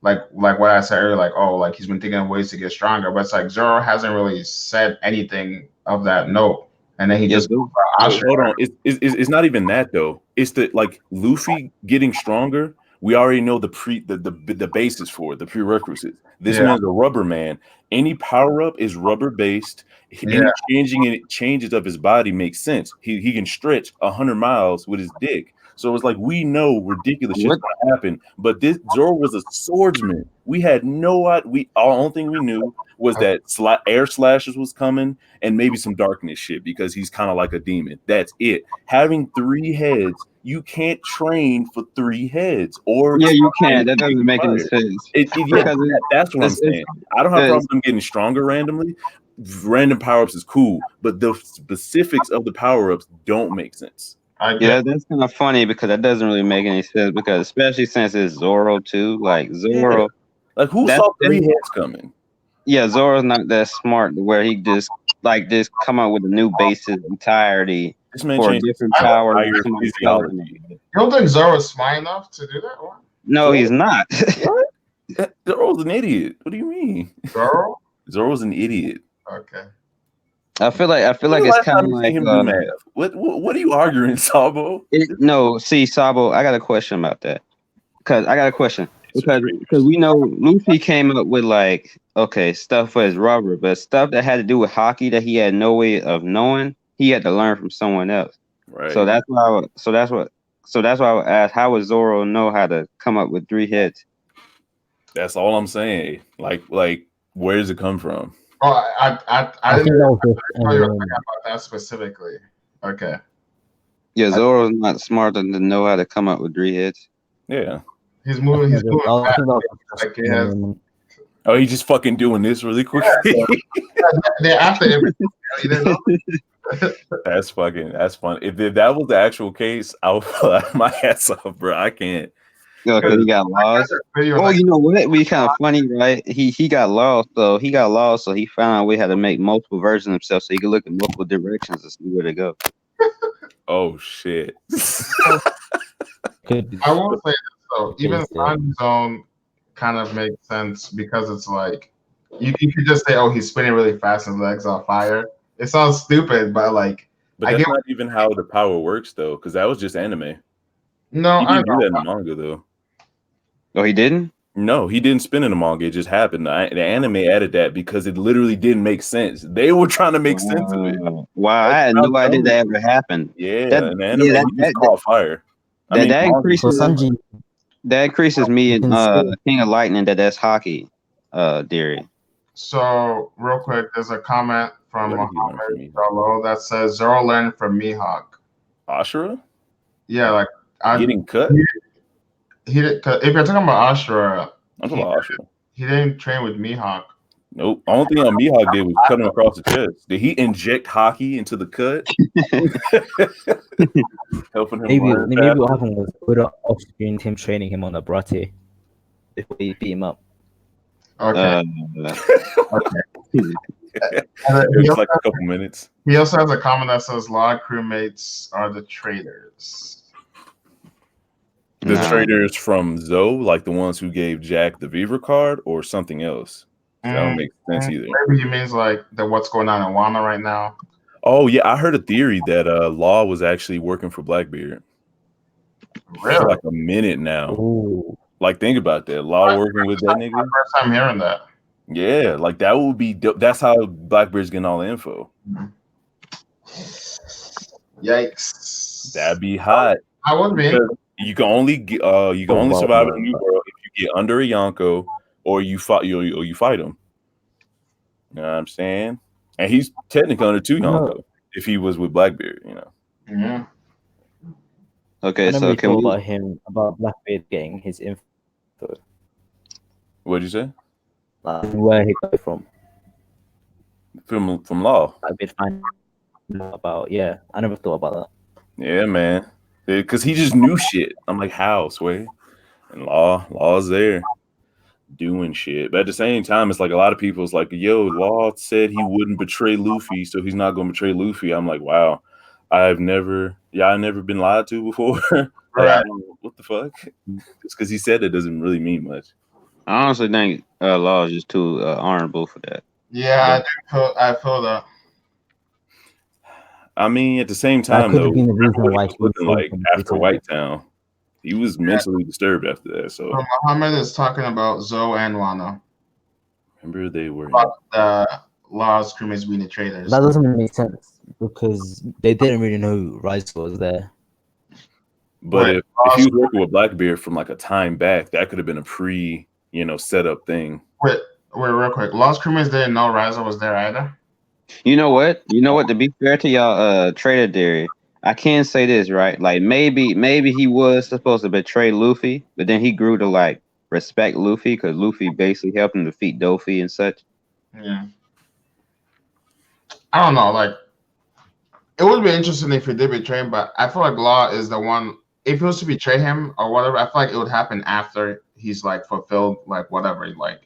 what I said earlier, like oh like he's been thinking of ways to get stronger, but it's like Zoro hasn't really said anything of that note, and then he Yeah, just Zoo. So Ashura. hold on. It's not even that though. It's the like Luffy getting stronger. We already know the basis for it, the prerequisites. This Yeah, man's a rubber man. Any power up is rubber based. yeah, Any changing in changes of his body makes sense. He can stretch 100 miles with his dick. So it's like we know ridiculous shit's What? gonna happen. But this Zoro was a swordsman. We had no idea. We all only thing we knew was that air slashes was coming and maybe some darkness shit because he's kind of like a demon. That's it. Having three heads, you can't train for three heads or Yeah, you can't. That doesn't spontaneously make any fire. sense Yeah, because that's what I'm it's saying. I don't have it's problems with them getting stronger randomly. Random power ups is cool, but the specifics of the power ups don't make sense. I get. yeah, that's kind of funny because that doesn't really make any sense because especially since it's Zoro too. Like Yeah, Zoro, like who that's saw three heads coming? yeah, Zoro's not that smart where he just come up with a new basis entirety This man for a changed different I power than entire somebody tells him. physiology. You don't think Zoro is smart enough to do that one? No, he's not. What? Zoro's an idiot. What do you mean? Zoro? Zoro's an idiot. Okay. I feel like When's the it's last kind time of you like seen him do math? What are you arguing, Sabo? no. See, Sabo, I got a question about that. Because I got a question. It's a traitor. Because we know Luffy came up with like okay stuff for his rubber, but stuff that had to do with hockey that he had no way of knowing, he had to learn from someone else. Right. So that's why. So that's why I would ask, how would Zoro know how to come up with 3 hits? That's all I'm saying. Like, where does it come from? Oh, I I think didn't that was just know you were talking about that specifically. Okay. Yeah, Zoro's not smart enough to know how to come up with 3 hits. Yeah. He's moving. He's moving I fast. think that was just Like he has. Oh, he just fucking doing this really quickly. They're after everything. You didn't know? That's fun. If that was the actual case, I would pull my ass off, bro. I can't. No, because he got lost. Video, Oh, like, you know what? It'd be kind of funny, right? He got lost, so he found a way how to make multiple versions of himself, so he could look in multiple directions and see where to go. Oh shit. could be I will say this though. Even Is there- Sanji Zone kind of makes sense because it's like you could just say, "Oh, he's spinning really fast and his legs on fire." It sounds stupid, but like But I that's get. not even how the power works, though, because that was just anime. No, He I didn't do know. that in the manga, though. Oh, he didn't? No, he didn't spin in the manga. It just happened. The anime added that because it literally didn't make sense. They were trying to make sense of it. Wow, I That's had how no idea dumb that it ever happened. Yeah, That in the anime, yeah, he just caught fire. I mean, that manga- increases So Sanji, that increases me You in can say- King of Lightning that's hockey theory. So real quick, there's a comment from What did he learn from Mohammed me? Jallo that says Zoro learned from Mihawk. Ashura Yeah, like I getting cut. he did, 'cause if you're talking about Ashura, I'm talking about Ashura. he didn't train with Mihawk. Nope. Only thing on Mihawk did was cut him across the chest. Did he inject hockey into the cut? Helping him maybe learn maybe faster? what happened was put up off screen him training him on a brate before he beat him up. Okay. It He was also, like a couple minutes. he also has a comment that says law crewmates are the traitors. The Nah. traders from Zoe, like the ones who gave Jack the Beaver card, or something else. That don't make sense either. Maybe he means like what's going on in Wano right now. Oh yeah, I heard a theory that Law was actually working for Blackbeard for Really? like a minute now. Ooh. Like think about that. Law working with that nigga. First time hearing that. Yeah, like that would be. That's how Blackbeard's getting all the info. Yikes. That'd be hot. I would be. Because you can only survive in the new world if you get under a Yonko or you fight you fight him. You know what I'm saying? And he's technically under 2 Yonko if he was with Blackbeard, you know. Yeah. Okay, I never so really can thought we? about Blackbeard getting his info, What'd you say? like where he got it from. From Law. Blackbeard find out about I never thought about that. Yeah, man. Because he just knew shit. I'm like, how, Sway? And Law's there doing shit. But at the same time, it's like a lot of people's like, yo, Law said he wouldn't betray Luffy, so he's not gonna betray Luffy. I'm like, wow, I've never been lied to before. Like, Right. what the fuck? Just because he said it doesn't really mean much. I honestly think Law is just too honorable for that. Yeah, I feel that. I mean, at the same That time, could though, have been the reason remember what why he was he looking was like told after him. Whitetown. He was mentally disturbed after that. So So Muhammad is talking about Zoe and Wano. remember they were. Law's crewmates being the traitors. That doesn't make sense because they didn't really know Rice was there. But Wait, if he was working with Blackbeard from like a time back, that could have been a setup thing. Wait, real quick. Law's crewmates didn't know Riza was there either. You know what? To be fair to y'all, trader theory, I can say this right. Like maybe he was supposed to betray Luffy, but then he grew to like respect Luffy because Luffy basically helped him defeat Doffy and such. Yeah. I don't know. Like, it would be interesting if he did betray him, but I feel like Law is the one. If he was to betray him or whatever, I feel like it would happen after he's like fulfilled, like whatever. Like,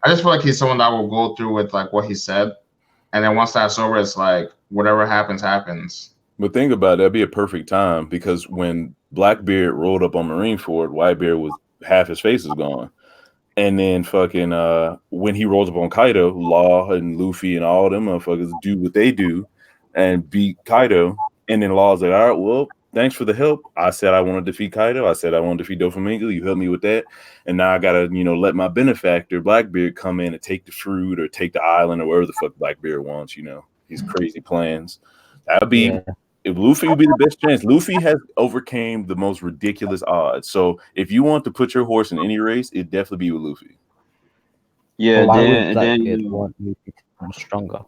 I just feel like he's someone that will go through with like what he said, and then once that's over, it's like whatever happens, happens. But think about it, that'd be a perfect time because when Blackbeard rolled up on Marineford, Whitebeard was half his face is gone. And then fucking when he rolls up on Kaido, Law and Luffy and all them motherfuckers do what they do and beat Kaido. And then Law's like, all right, well, thanks for the help. I said I want to defeat Kaido. I said I want to defeat Doflamingo. You helped me with that. And now I gotta, let my benefactor, Blackbeard, come in and take the fruit or take the island or wherever the fuck Blackbeard wants, his crazy plans. That'd be Yeah. if Luffy would be the best chance. Luffy has overcame the most ridiculous odds. So if you want to put your horse in any race, it'd definitely be with Luffy. Yeah, But why would and then Blackbeard want Luffy to become stronger?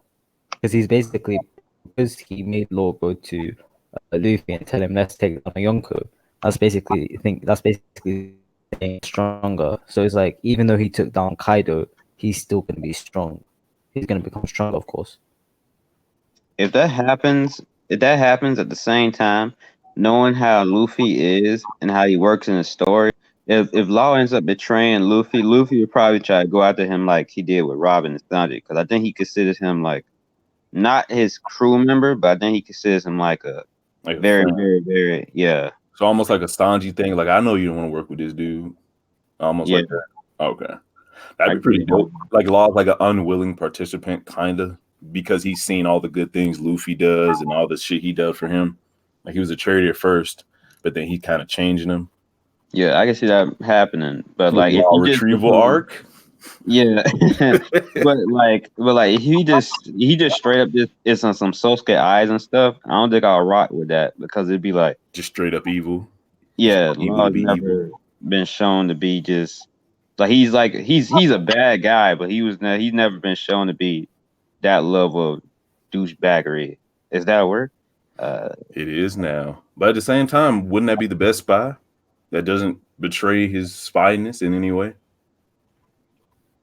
Because he's basically because he made Law go to Luffy and tell him let's take down Yonko. That's basically saying stronger. So it's like even though he took down Kaido, he's still gonna be strong. He's gonna become stronger, of course. if that happens, if that happens at the same time, knowing how Luffy is and how he works in the story, if Law ends up betraying Luffy, Luffy would probably try to go after him like he did with Robin and Sanji, because I think he considers him like not his crew member, but I think he considers him like a Like a very, friend. very, very, yeah, So almost like a Sanji thing. Like I know you don't want to work with this dude. Almost yeah. like that. Okay. That'd I be pretty agree. dope. Like Law's like an unwilling participant, kinda, because he's seen all the good things Luffy does and all the shit he does for him. Like he was a traitor at first, but then he kind of changing him. Yeah, I can see that happening, but With like the if Law he just retrieval become, arc. yeah, but like if he just straight up just is on some Sosuke eyes and stuff, I don't think I'll rock with that because it'd be like, Just straight up evil. Just yeah, want evil to Law's be evil. never been shown to be just like he's a bad guy, but he's never been shown to be that level of douchebaggery. Is that a word? Uh, It is now. But at the same time, wouldn't that be the best spy? That doesn't betray his spyness in any way?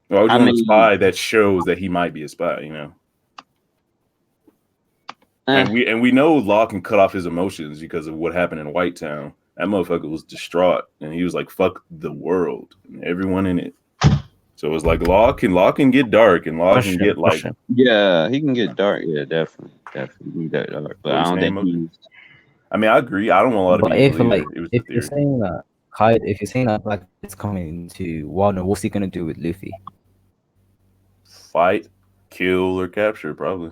Why would I you want a mean, spy that shows that he might be a spy? eh, And we know Law can cut off his emotions because of what happened in White Town. That motherfucker was distraught and he was like, fuck the world and everyone in it. So it's like Law can get dark and Law can Question, get like, question. yeah, he can get dark. Yeah, definitely, he can get dark. But what I we don't saying, think Mocha? he's. I mean, I agree. I don't want a lot of But people to if believe like it was the if you're theory. saying that Kaido, if you're saying that Black is coming to Wano, what's he gonna do with Luffy? Fight, kill, or capture, probably.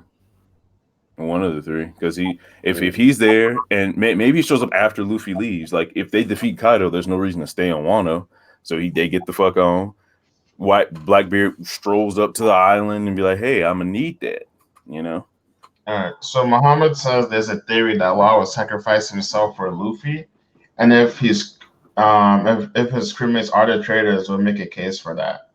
One of the three, because if he's there and maybe he shows up after Luffy leaves. Like if they defeat Kaido, there's no reason to stay on Wano, so they get the fuck on. Blackbeard strolls up to the island and be like, "Hey, I'm gonna need that," you know. All right. So Muhammad says there's a theory that Law would sacrifice himself for Luffy, and if his crewmates are the traitors, would make a case for that.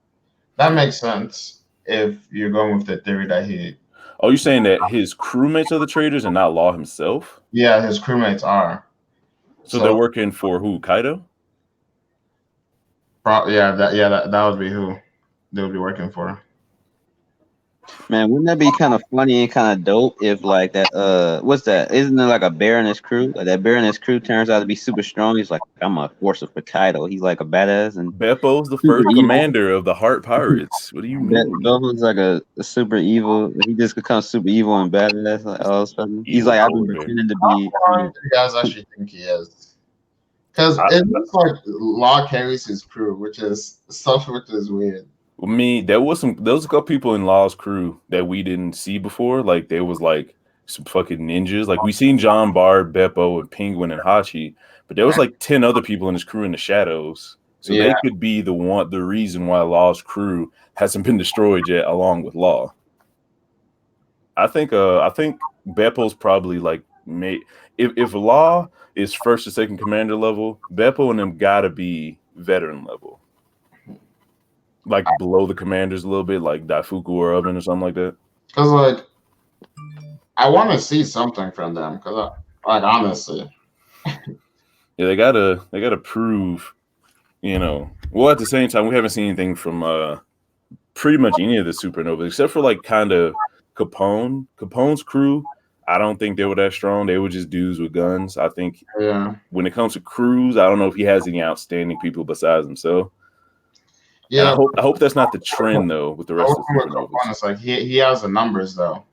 That makes sense if you're going with the theory that Oh, you're saying that his crewmates are the traitors and not Law himself? yeah, his crewmates are. So they're So working for who? Kaido? that would be who they would be working for. Man, wouldn't that be kind of funny and kind of dope if like that what's that? Isn't there like a bear in his crew? Like that bear in his crew turns out to be super strong. He's like, I'm a force of Kaido. He's like a badass and Beppo's the super first evil. commander of the Heart Pirates. What do you That mean? Bubba's like a super evil. He just becomes super evil and badass like all of a sudden. He's Evil like, I've been polar bear. pretending to How be. far do you guys actually think he is? Because I, it looks like Law carries his crew, which is weird. there was a couple people in Law's crew that we didn't see before. Like there was like some fucking ninjas. Like we seen John Bard, Beppo, and Penguin and Hachi, but there was like 10 other people in his crew in the shadows. So Yeah, they could be the reason why Law's crew hasn't been destroyed yet, along with Law. I think Beppo's probably like if Law is first or second commander level, Beppo and them gotta be veteran level. Like below the commanders a little bit, like Daifuku or Oven or something like that. because like I want to see something from them. Because like honestly, Yeah, they gotta prove, Well, at the same time, we haven't seen anything from pretty much any of the supernovas except for like kind of Capone. Capone's crew, I don't think they were that strong. They were just dudes with guns. I think yeah, when it comes to crews, I don't know if he has any outstanding people besides himself. And I yeah. hope that's not the trend though with the I rest was of the with supernovas. Coquan. It's like he has the numbers though.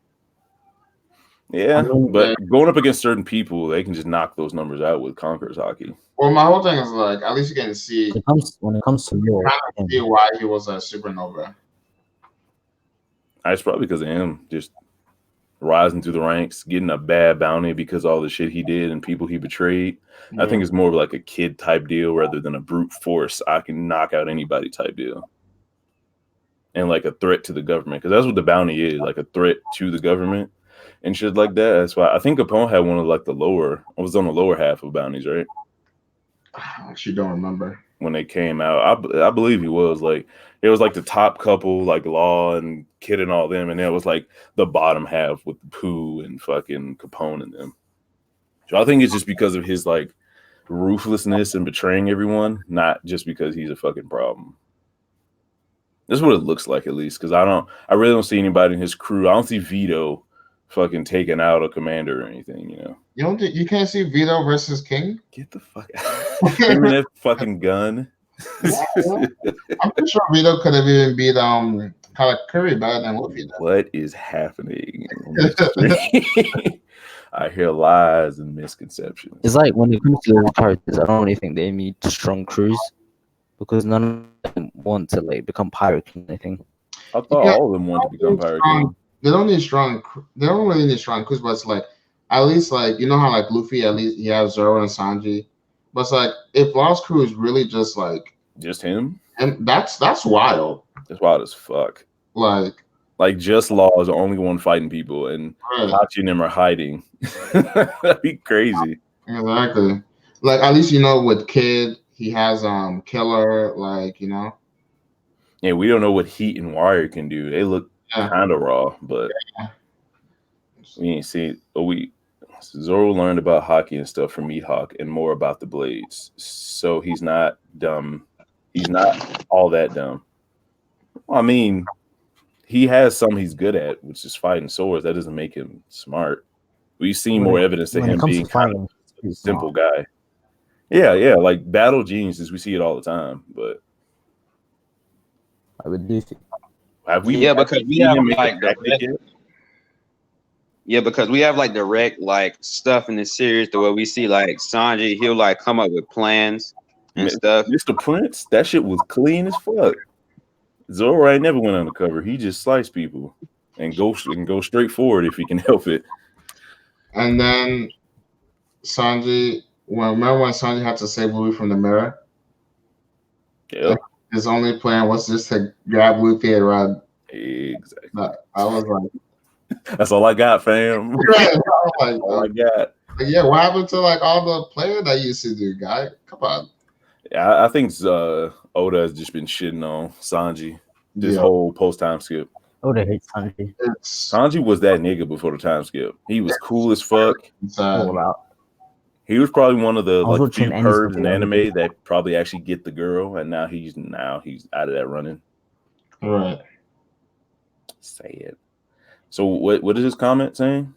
I Yeah, mean, but going up against certain people, they can just knock those numbers out with Conqueror's Hockey. Well, my whole thing is like at least you can see when it comes to lore, kind of see why he was a supernova. It's probably because of him just rising through the ranks, getting a bad bounty because of all the shit he did and people he betrayed. Yeah. I think it's more of like a kid type deal rather than a brute force. I can knock out anybody type deal. And like a threat to the government, because that's what the bounty is, like a threat to the government and shit like that. That's why I think Capone had one of like was on the lower half of bounties, right? I actually don't remember when they came out. I believe he was like it was like the top couple, like Law and Kid and all them, and it was like the bottom half with Pooh and fucking Capone and them. So I think it's just because of his like ruthlessness and betraying everyone, not just because he's a fucking problem. That's what it looks like, at least, because I really don't see anybody in his crew. I don't see Vito fucking taking out a commander or anything, you know. You can't see Vito versus King. Get the fuck out. Him and that fucking gun. Yeah. I'm pretty sure Vito could have even beat Kyle Curry better than Luffy. What is happening on this stream? I hear lies and misconceptions. it's like when it comes to those characters, I don't really think they need strong crews because none of them want to like become pirate king or anything. I thought all of them wanted to become Pirate King. They don't need strong. They don't really need strong crews, but it's like at least like you know how like Luffy at least he has Zoro and Sanji, but it's like if Lost Crew is really just like Just him? and that's wild. That's wild as fuck. Like Just Law is the only one fighting people, and right. Hachi and them are hiding. That'd be crazy. Exactly. Like at least you know with Kid he has Killer, like you know. Yeah, we don't know what Heat and Wire can do. They look kind of raw, but we ain't see. Zoro learned about hockey and stuff from Mihawk and more about the blades. So he's not dumb. He's not all that dumb. I mean, he has something he's good at, which is fighting swords. That doesn't make him smart. We've seen more evidence to him being kind of a simple guy. Yeah, like battle geniuses, we see it all the time. But I would do it. have we? Yeah, because we have like because we have like direct like stuff in the series the way we see like Sanji, he'll like come up with plans and stuff. Mr. Prince, that shit was clean as fuck. Zoro ain't never went undercover. He just sliced people and go straight forward if he can help it. And then Sanji, remember when Sanji had to save Luffy from the mirror? Yeah. His only plan was just to grab Luffy and run. Exactly. I was like, that's all I got, fam. Like, all I got. Yeah, what happened to like all the players that used to do, guy? Come on. Yeah, I think Oda has just been shitting on Sanji this whole post time skip. Oda hates Sanji. Sanji was that nigga before the time skip. He was cool as fuck. All out. He was probably one of the like few watching pervs in anime that probably actually get the girl, and now he's out of that running. All right. Say it. So what is his comment saying?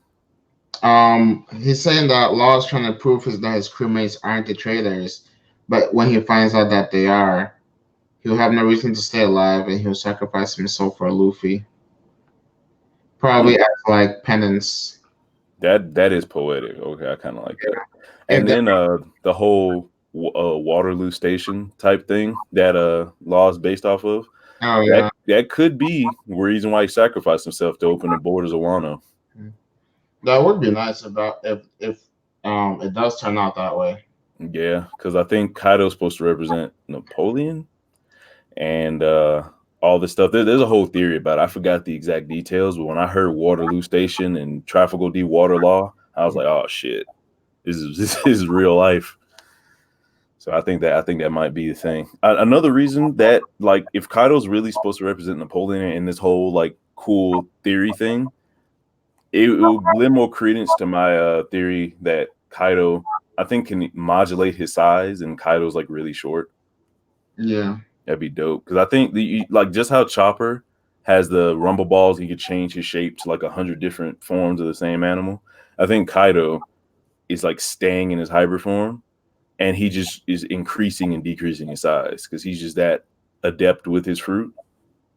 He's saying that Law is trying to prove that his crewmates aren't the traitors, but when he finds out that they are, he'll have no reason to stay alive, and he'll sacrifice himself for Luffy. Probably as like penance. That is poetic. Okay, I kind of like that. And then the whole Waterloo Station type thing that Law is based off of. Oh yeah, that could be the reason why he sacrificed himself to open the borders of Wano. That would be nice if it does turn out that way. Yeah, because I think Kaido's supposed to represent Napoleon and all this stuff. There's a whole theory about it. I forgot the exact details, but when I heard Waterloo Station and Trafalgar D Water Law, I was like, oh shit, this is real life. So I think that might be the thing. Another reason that like if Kaido's really supposed to represent Napoleon in this whole like cool theory thing, it will lend more credence to my theory that Kaido, I think, can modulate his size, and Kaido's like really short. Yeah, that'd be dope. Because I think like just how Chopper has the rumble balls, he could change his shape to like 100 different forms of the same animal. I think Kaido is like staying in his hybrid form, and he just is increasing and decreasing his size because he's just that adept with his fruit.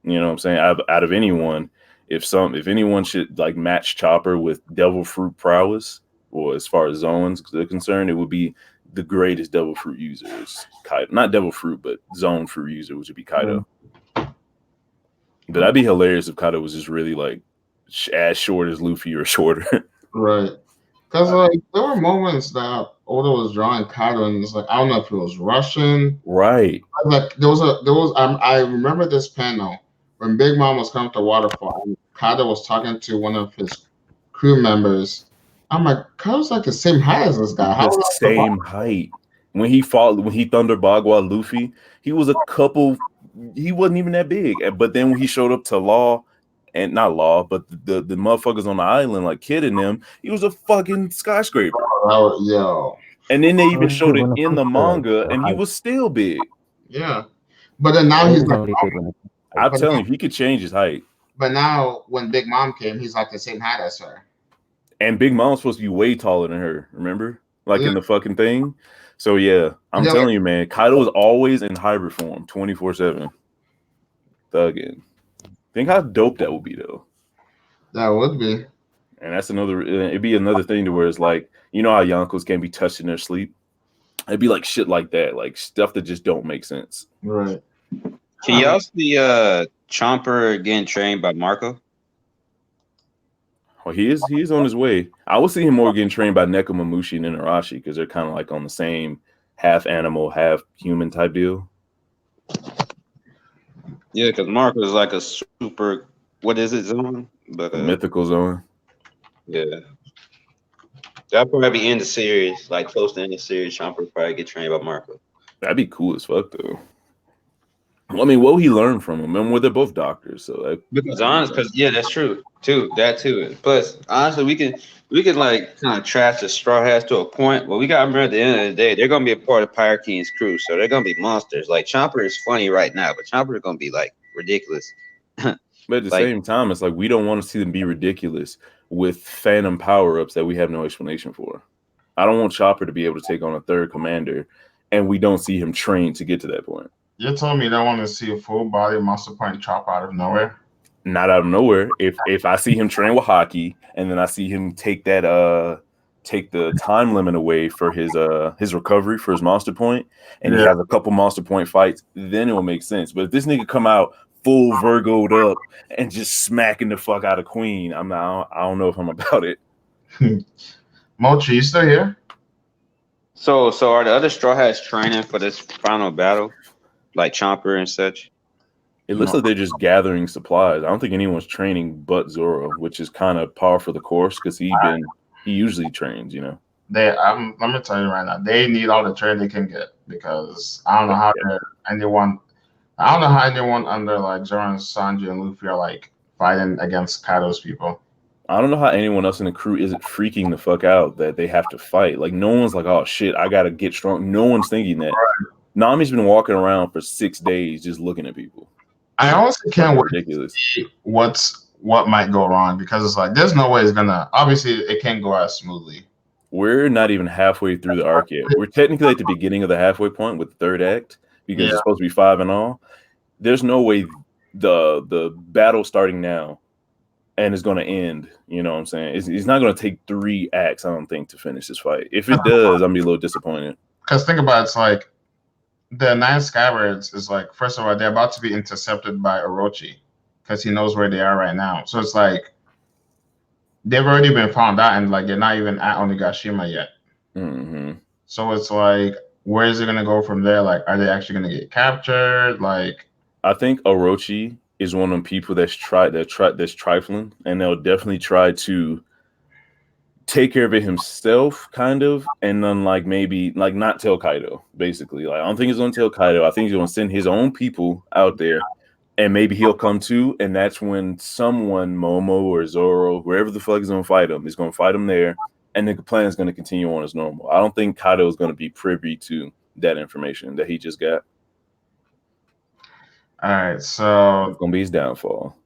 You know what I'm saying? Out of anyone. if anyone should like match Chopper with Devil Fruit prowess, or as far as zones are concerned, it would be the greatest Devil Fruit user is Kaido. Not Devil Fruit, but Zone Fruit user, which would be Kaido. But that'd be hilarious if Kaido was just really like as short as Luffy or shorter. Right. Because like there were moments that Oda was drawing Kaido, and it's like I don't know if it was Russian. Right. Like there was I remember this panel when Big Mom was coming to Waterfall, and Kaido was talking to one of his crew members. I'm like, Kaido's like the same height as this guy. How The is that same height. When he Thunder Bagua Luffy, he was he wasn't even that big. But then when he showed up to Law, and not Law, but the motherfuckers on the island, like Kid and them, he was a fucking skyscraper. Yo. And then they even showed it in the manga, and he was still big. Yeah. But then now he's like, I'm telling you, he could change his height. But now when Big Mom came, he's like the same height as her. And Big Mom's supposed to be way taller than her, remember? Like in the fucking thing. So yeah, I'm telling you, man, Kaido is always in hybrid form, 24/7. Thuggin'. Think how dope that would be, though. That would be. And that's it'd be another thing to where it's like, you know how Yonkos can be touched in their sleep? It'd be like shit like that, like stuff that just don't make sense. Right. Can y'all see Chomper getting trained by Marco? Well, he is on his way. I would see him more getting trained by Nekomamushi and Inarashi because they're kind of like on the same half animal, half human type deal. Yeah, because Marco is like a super, what is it, zone? But mythical zone. Yeah. That'll probably be in the series, like close to the end of the series. Chomper probably get trained by Marco. That'd be cool as fuck, though. I mean, what would he learn from him? And they're both doctors, so because that's true too. That too. Plus, honestly, we can like kind of trash the Straw Hats to a point, but we got to remember at the end of the day, they're gonna be a part of Pirate King's crew, so they're gonna be monsters. Like Chomper is funny right now, but Chomper is gonna be like ridiculous. But at the same time, it's like we don't want to see them be ridiculous with phantom power-ups that we have no explanation for. I don't want Chopper to be able to take on a third commander, and we don't see him trained to get to that point. You're telling me you don't want to see a full body Monster Point Chopper out of nowhere? Not out of nowhere. If I see him train with Haki, and then I see him take the time limit away for his recovery for his Monster Point, and he has a couple Monster Point fights, then it will make sense. But if this nigga come out full Virgo'd up and just smacking the fuck out of Queen, I don't know if I'm about it. Mochi, you still here? So are the other Straw Hats training for this final battle, like Chomper and such? It looks like they're just gathering supplies. I don't think anyone's training but Zoro, which is kind of par for the course because he usually trains, you know. Let me tell you right now, they need all the training they can get because I don't know how anyone under like Zoro and Sanji and Luffy are like fighting against Kaido's people. I don't know how anyone else in the crew isn't freaking the fuck out that they have to fight. Like no one's like, oh shit, I gotta get strong. No one's thinking that. Right. Nami's been walking around for 6 days just looking at people. I honestly can't wait to see what might go wrong because it's like there's no way it's gonna. Obviously, it can't go as smoothly. We're not even halfway through the arc yet. We're technically at the beginning of the halfway point with the third act because it's supposed to be 5 in all. There's no way the battle starting now and it's going to end. You know what I'm saying? It's not going to take 3 acts, I don't think, to finish this fight. If it does, I'm gonna be a little disappointed. Because think about it, it's like the 9 Skybirds is like, first of all, they're about to be intercepted by Orochi because he knows where they are right now. So it's like they've already been found out and like they're not even at Onigashima yet. Mm-hmm. So it's like, where is it going to go from there? Like, are they actually going to get captured? Like, I think Orochi is one of them people that's trifling, and they'll definitely try to take care of it himself, kind of, and then like maybe like not tell Kaido. Basically, like I don't think he's gonna tell Kaido. I think he's gonna send his own people out there, and maybe he'll come too. And that's when someone, Momo or Zoro, wherever the fuck is gonna fight him, is gonna fight him there, and the plan is gonna continue on as normal. I don't think Kaido is gonna be privy to that information that he just got. All right, so it's gonna be his downfall.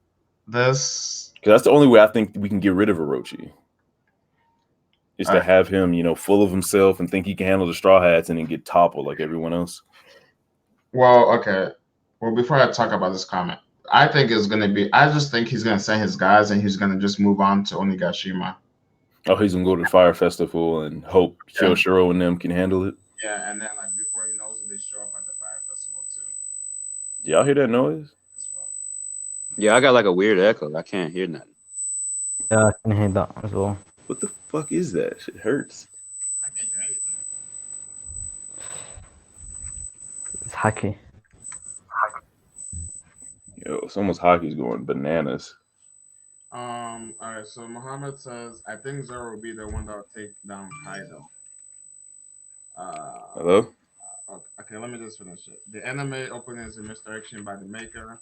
Because that's the only way I think we can get rid of Orochi. Is to have him, you know, full of himself and think he can handle the Straw Hats and then get toppled like everyone else. Well, okay. Well, before I talk about this comment, I think it's gonna be. I just think he's gonna send his guys and he's gonna just move on to Onigashima. Oh, he's gonna go to the fire festival and hope Yeah, Kyoshiro and them can handle it. yeah, and then like before he knows it, they show up at the fire festival too. Y'all hear that noise? As well. Yeah, I got like a weird echo. I can't hear nothing. Yeah, I can hear that as well. What the fuck is that? Shit hurts. I can't hear anything. It's hacky. Yo, someone's hockey's going bananas. All right. So Muhammad says, I think Zoro will be the one that will take down Kaido. Uh, Hello? okay, let me just finish it. The anime opening is a misdirection by the maker.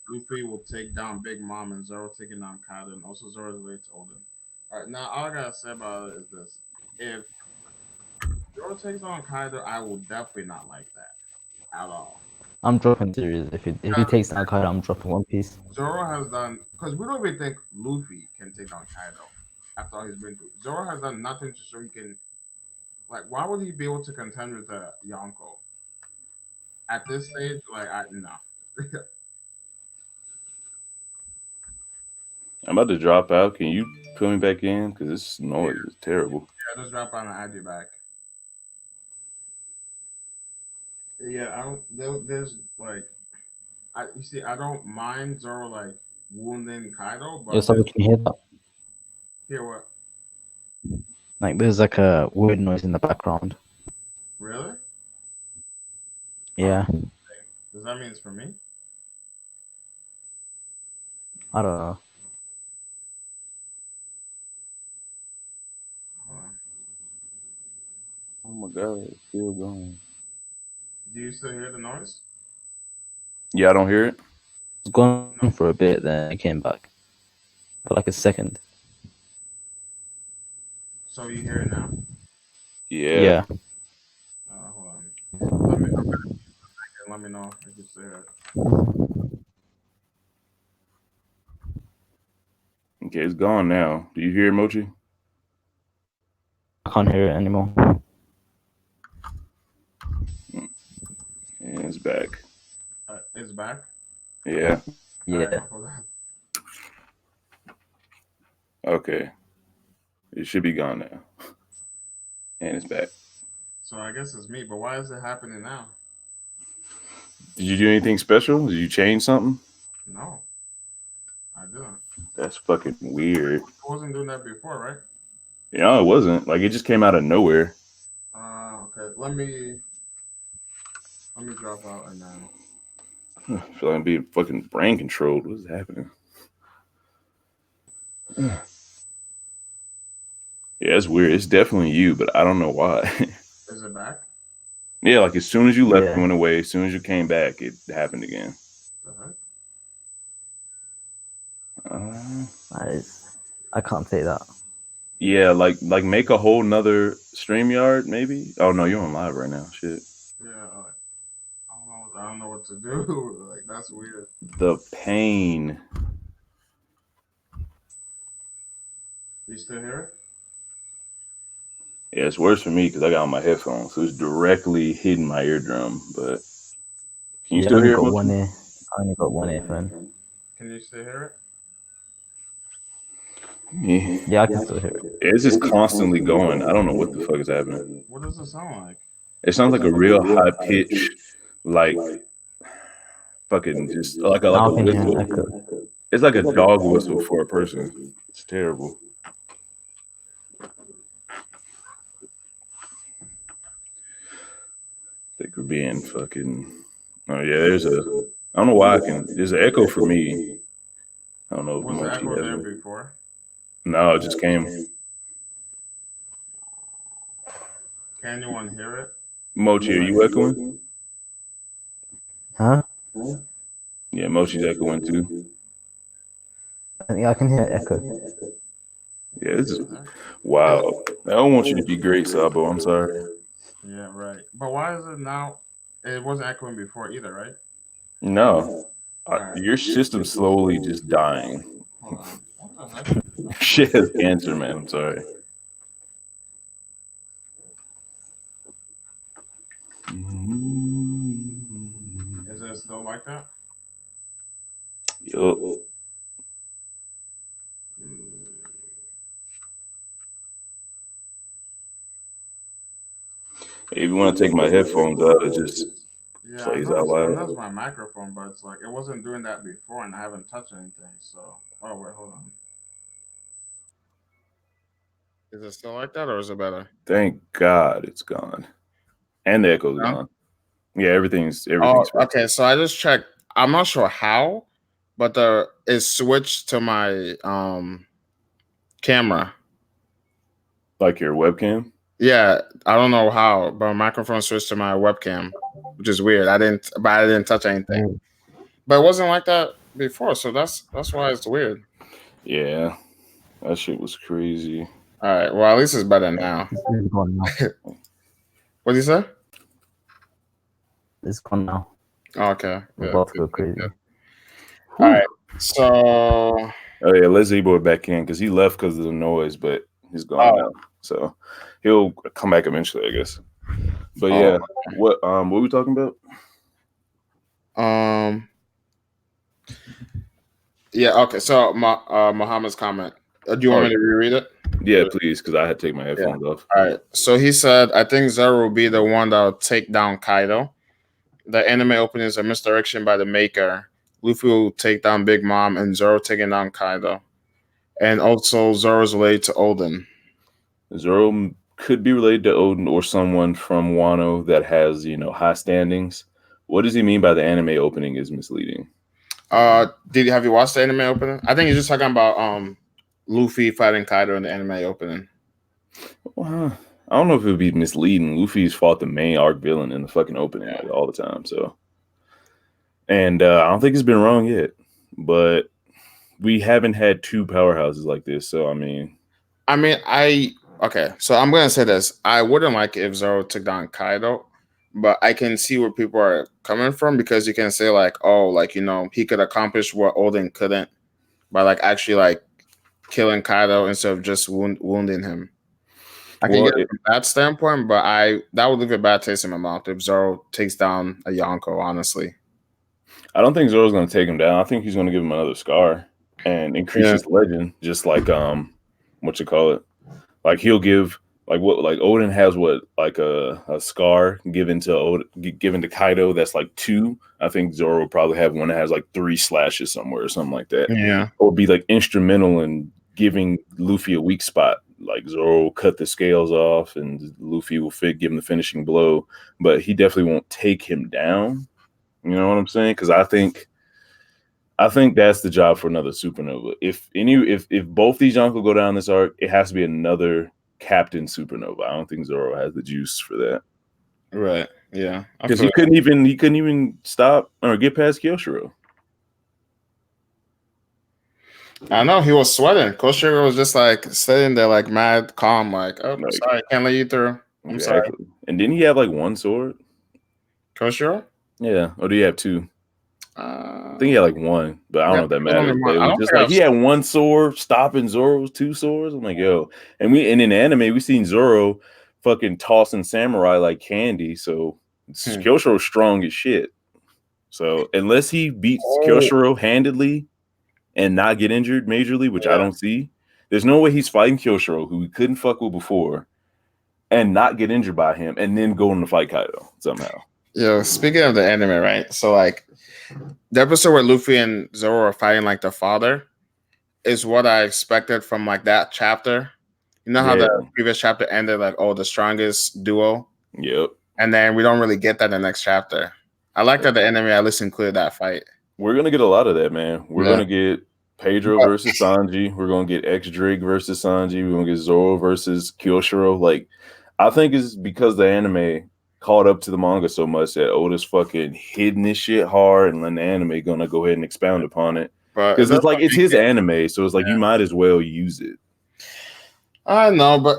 Luffy will take down Big Mom and Zoro taking down Kaido, and also Zoro is related to Oden. All right, now all I gotta say about it is this: if Zoro takes on Kaido, I will definitely not like that at all. I'm dropping series. If he takes down Kaido, I'm dropping One Piece. Zoro has done because we don't even think Luffy can take down Kaido after all he's been through. Zoro has done nothing to show he can. Like, why would he be able to contend with the Yonko at this stage? Like, I no. Yeah, I'm about to drop out. Can you put me back in? Because this noise is terrible. just drop on and add you back. Yeah, I don't. There's like, you see, I don't mind Zoro like wounding Kaido, Yo, but so can you hear that? here what? Like, there's like a weird noise in the background. Really? Yeah, Does that mean it's for me? I don't know. Hold on. Oh my god, it's still going. Do you still hear the noise? Yeah, I don't hear it. It's gone No. for a bit, then it came back for like a second. So you hear it now? Yeah. Yeah. Hold on. Let me know if you still hear it. Okay, it's gone now. Do you hear it, Mochi? I can't hear it anymore. Yeah, it's back. It's back. Yeah. All right, Yeah. hold on. Okay. It should be gone now. And it's back. So I guess it's me, but why is it happening now? Did you do anything special? Did you change something? No, I didn't. That's fucking weird. I wasn't doing that before, right? Yeah, it wasn't. Like it just came out of nowhere. Okay. Let me drop out and then. I feel like I'm being fucking brain controlled. What's happening? Yeah, it's weird. It's definitely you, but I don't know why. Is it back? Yeah, like as soon as you left, it Yeah. went away. As soon as you came back, it happened again. The heck? I can't say that. Yeah, like make a whole nother StreamYard, maybe. Oh no, you're on live right now. Shit. Yeah. I don't know what to do. Like that's weird. The pain. You still hear it? Yeah, it's worse for me because I got on my headphones, so it's directly hitting my eardrum. But can you Yeah, I still only hear it, got Mochi? one ear. I only got one earphone. Can you still hear Yeah. Yeah, I can still hear it. It's just constantly going. I don't know what the fuck is happening. it? What does it sound like? It sounds like a real high pitch, like fucking just like Now a I can hear an whistle. echo. It's like a dog whistle for a person. It's terrible. I think we're being fucking. Oh yeah, there's a. I don't know why I can. There's an echo for me. I don't know if Was the Mochi echo has there it. before? No, it just came. Can anyone hear it? Mochi, are you echoing? Huh? Yeah, Mochi's echoing too. Yeah, I can hear an echo. Yeah, this is The heck? wow. I don't want you to be great, Sabo. I'm sorry. Yeah, right. But why is it now? It wasn't echoing before either, right? No, All right. your system's slowly just dying. Hold on. What the heck? That's Shit weird. has cancer, man. I'm sorry. Is it still like that? Yup. If you want to take my headphones out, it just Yeah, plays out I loud. know it's my microphone, but it's like it wasn't doing that before, and I haven't touched anything. So, oh wait, hold on. Is it still like that, or is it better? Thank God it's gone, and the echo's Huh? gone. Yeah, everything's Oh, fixed. okay. So I just checked. I'm not sure how, but it switched to my camera. Like your webcam. Yeah, I don't know how, but my microphone switched to my webcam, which is weird. I didn't touch anything. But it wasn't like that before, so that's why it's weird. Yeah, that shit was crazy. All right. Well, at least it's better now. It's gone now. What did you say? It's gone now. Oh, okay. We're Good, about to good, go good, crazy. good. All right. So, Oh yeah, let's Z-Boy back in because he left because of the noise, but he's gone oh, now. So he'll come back eventually, I guess. But oh, yeah, what we talking about? um, yeah. Okay. So, Muhammad's comment. Do you want Oh me to reread it? yeah, please, because I had to take my Yeah. headphones off. All right. So he said, "I think Zoro will be the one that'll take down Kaido. The anime opening is a misdirection by the maker. Luffy will take down Big Mom, and Zoro taking down Kaido. And also, Zoro's related to Odin." Zoro could be related to Odin or someone from Wano that has high standings. What does he mean by the anime opening is misleading? Did you have you watched the anime opening? I think you're just talking about Luffy fighting Kaido in the anime opening. Well, I don't know if it would be misleading. Luffy's fought the main arc villain in the fucking opening Yeah. like all the time. So, and I don't think it's been wrong yet. But we haven't had two powerhouses like this. So Okay. So I'm gonna say this: I wouldn't like if Zoro took down Kaido, but I can see where people are coming from because you can say like, oh, like he could accomplish what Odin couldn't by like actually like killing Kaido instead of just wounding him. I can well, get it from that standpoint, but that would leave a bad taste in my mouth if Zoro takes down a Yonko. Honestly, I don't think Zoro's going to take him down. I think he's going to give him another scar and increase yeah, his legend, just like what you call it? Like he'll give like Odin has like a scar given to Kaido that's like 2. I think Zoro will probably have one that has like 3 slashes somewhere or something like that. yeah, Or be like instrumental in giving Luffy a weak spot. Like Zoro will cut the scales off and Luffy will give him the finishing blow, but he definitely won't take him down. You know what I'm saying? Because I think that's the job for another supernova. If both these Yonko go down this arc, it has to be another Captain Supernova. I don't think Zoro has the juice for that. right, yeah. Because he couldn't even stop or get past Kyoshiro. I know he was sweating. Koshiro was just like sitting there, like mad calm, like, "Oh, Like, sorry, can't let you through. I'm sorry." exactly. And didn't he have like 1 sword? Koshiro? Yeah. Or do you have 2? I think he had like 1, but I don't Yeah, know if that there's only matters. But one. it I was don't just think like I've. he had 1 sword stopping Zoro's 2 swords. I'm like, yo. And in the anime, we seen Zoro fucking tossing samurai like candy. So Kyoshiro's strong as shit. So unless he beats Kyoshiro handedly and not get injured majorly, which I don't see, there's no way he's fighting Kyoshiro, who he couldn't fuck with before, and not get injured by him, and then go on to fight Kaido somehow. Yo, speaking of the anime, right? So like the episode where Luffy and Zoro are fighting like the father is what I expected from like that chapter. You know how Yeah. the previous chapter ended like, oh, the strongest duo, Yep. and then we don't really get that in the next chapter. I like that the anime at least included that fight. We're gonna get a lot of that, man. We're Yeah. gonna get Pedro But- versus Sanji. We're gonna get X Drake versus Sanji. We're gonna get Zoro versus Kyoshiro. Like, I think it's because the anime caught up to the manga so much that Oda's fucking hitting this shit hard, and then the anime gonna go ahead and expound upon it. But Because it's like it's his anime, so it's like you might as well use it. I know, but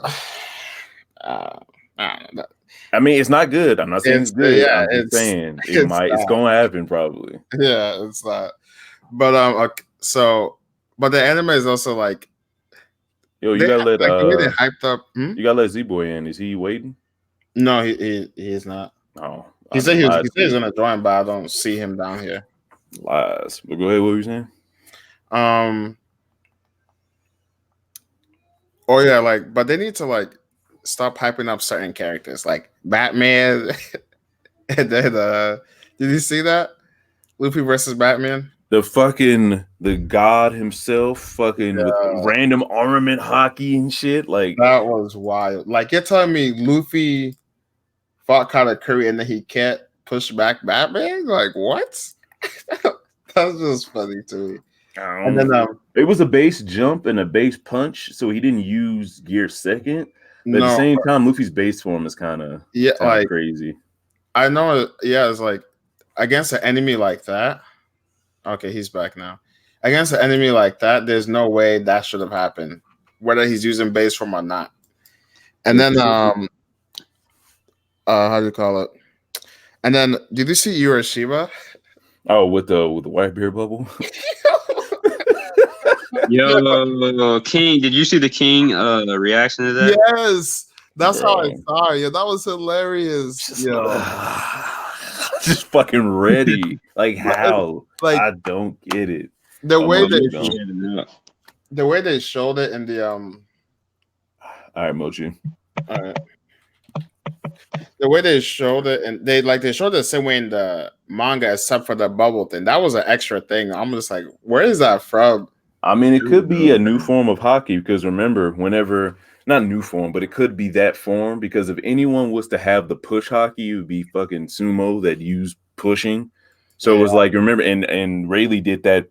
I mean, it's not good. I'm not saying it's good. Yeah, I'm just saying it's gonna happen probably. Yeah, it's not. But okay, so but the anime is also like, yo, you gotta let like the way they hyped up. You gotta let Z-Boy in. Is he waiting? No, he is not. Oh, He said he said he's gonna join, but I don't see him down here. Lies. But go ahead. What were you saying? Um. Oh yeah, like, but they need to like stop hyping up certain characters, like Batman. And then, did you see that Luffy versus Batman? The god himself, fucking with Yeah, random armament hockey and shit. Like, that was wild. Like you're telling me Luffy fought Katakuri and then he can't push back Batman? Like what? That's just funny to me. I And don't then know. It was a base jump and a base punch, so he didn't use gear second. But at the no, same time, Luffy's base form is kind of yeah, like crazy. I know, yeah, it's like against an enemy like that. Okay, he's back now. Against an enemy like that, there's no way that should have happened, whether he's using base form or not. And then how do you call it? And then did you see Urashima? Oh, with the white beard bubble. Yo, King, did you see the King reaction to that? Yes, that's how I Bro. saw it. Yeah, that was hilarious. Just fucking ready. Like how? Like I don't get it. the Oh, way Moji, they go. the way they showed it in the All right, Moji. all right. The way they showed it, and they showed it the same way in the manga, except for the bubble thing. That was an extra thing. I'm just like, where is that from? I mean, it could be a new form of hockey because remember, whenever not new form, but it could be that form because if anyone was to have the push hockey, it would be fucking sumo that used pushing. So it was like remember, and Rayleigh did that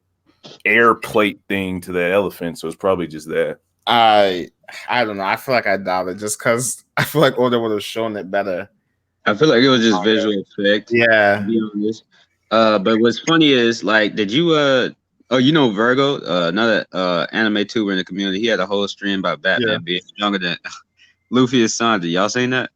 air plate thing to that elephant, so it's probably just that. I don't know. I feel like I doubt it just because I feel like Oda would have shown it better. I feel like it was just visual effect. Yeah. To be honest. But what's funny is like, did you oh, you know Virgo, another anime tuber in the community. He had a whole stream about Batman being younger than Luffy and Sanji. Y'all seen that?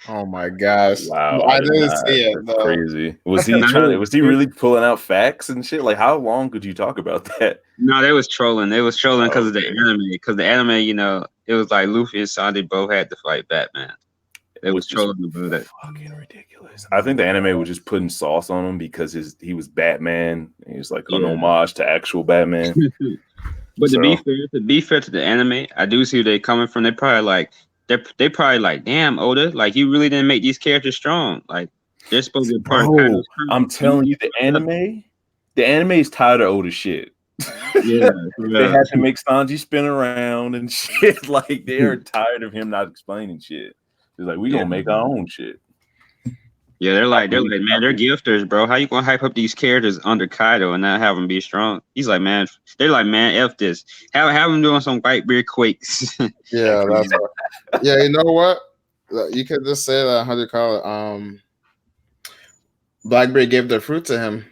Oh my gosh. Wow, I didn't see it. That's Though. crazy. Was he trying? Was he really pulling out facts and shit? Like, how long could you talk about that? No, they was trolling. They was trolling because of the anime. Because the anime, you know, it was like Luffy and Sanji both had to fight Batman. They was trolling about it. Fucking ridiculous. I think the anime was just putting sauce on him because he was Batman. He was like an homage to actual Batman. But to be fair to the anime, I do see where they're coming from. They probably like, damn, Oda, like you really didn't make these characters strong. Like they're supposed to be part of Kaido's crew. I'm telling you, the anime is tired of Oda shit. Yeah, they had to make Sanji spin around and shit. Like they are tired of him not explaining shit. They're like, we gonna make our own shit. Yeah, they're like, man, they're gifters, bro. How you gonna hype up these characters under Kaido and not have them be strong? He's like, man, they're like, man, F this. Have them doing some white beard quakes. Yeah, that's yeah. You know what? You could just say that. How do you call it? Blackbeard gave the fruit to him.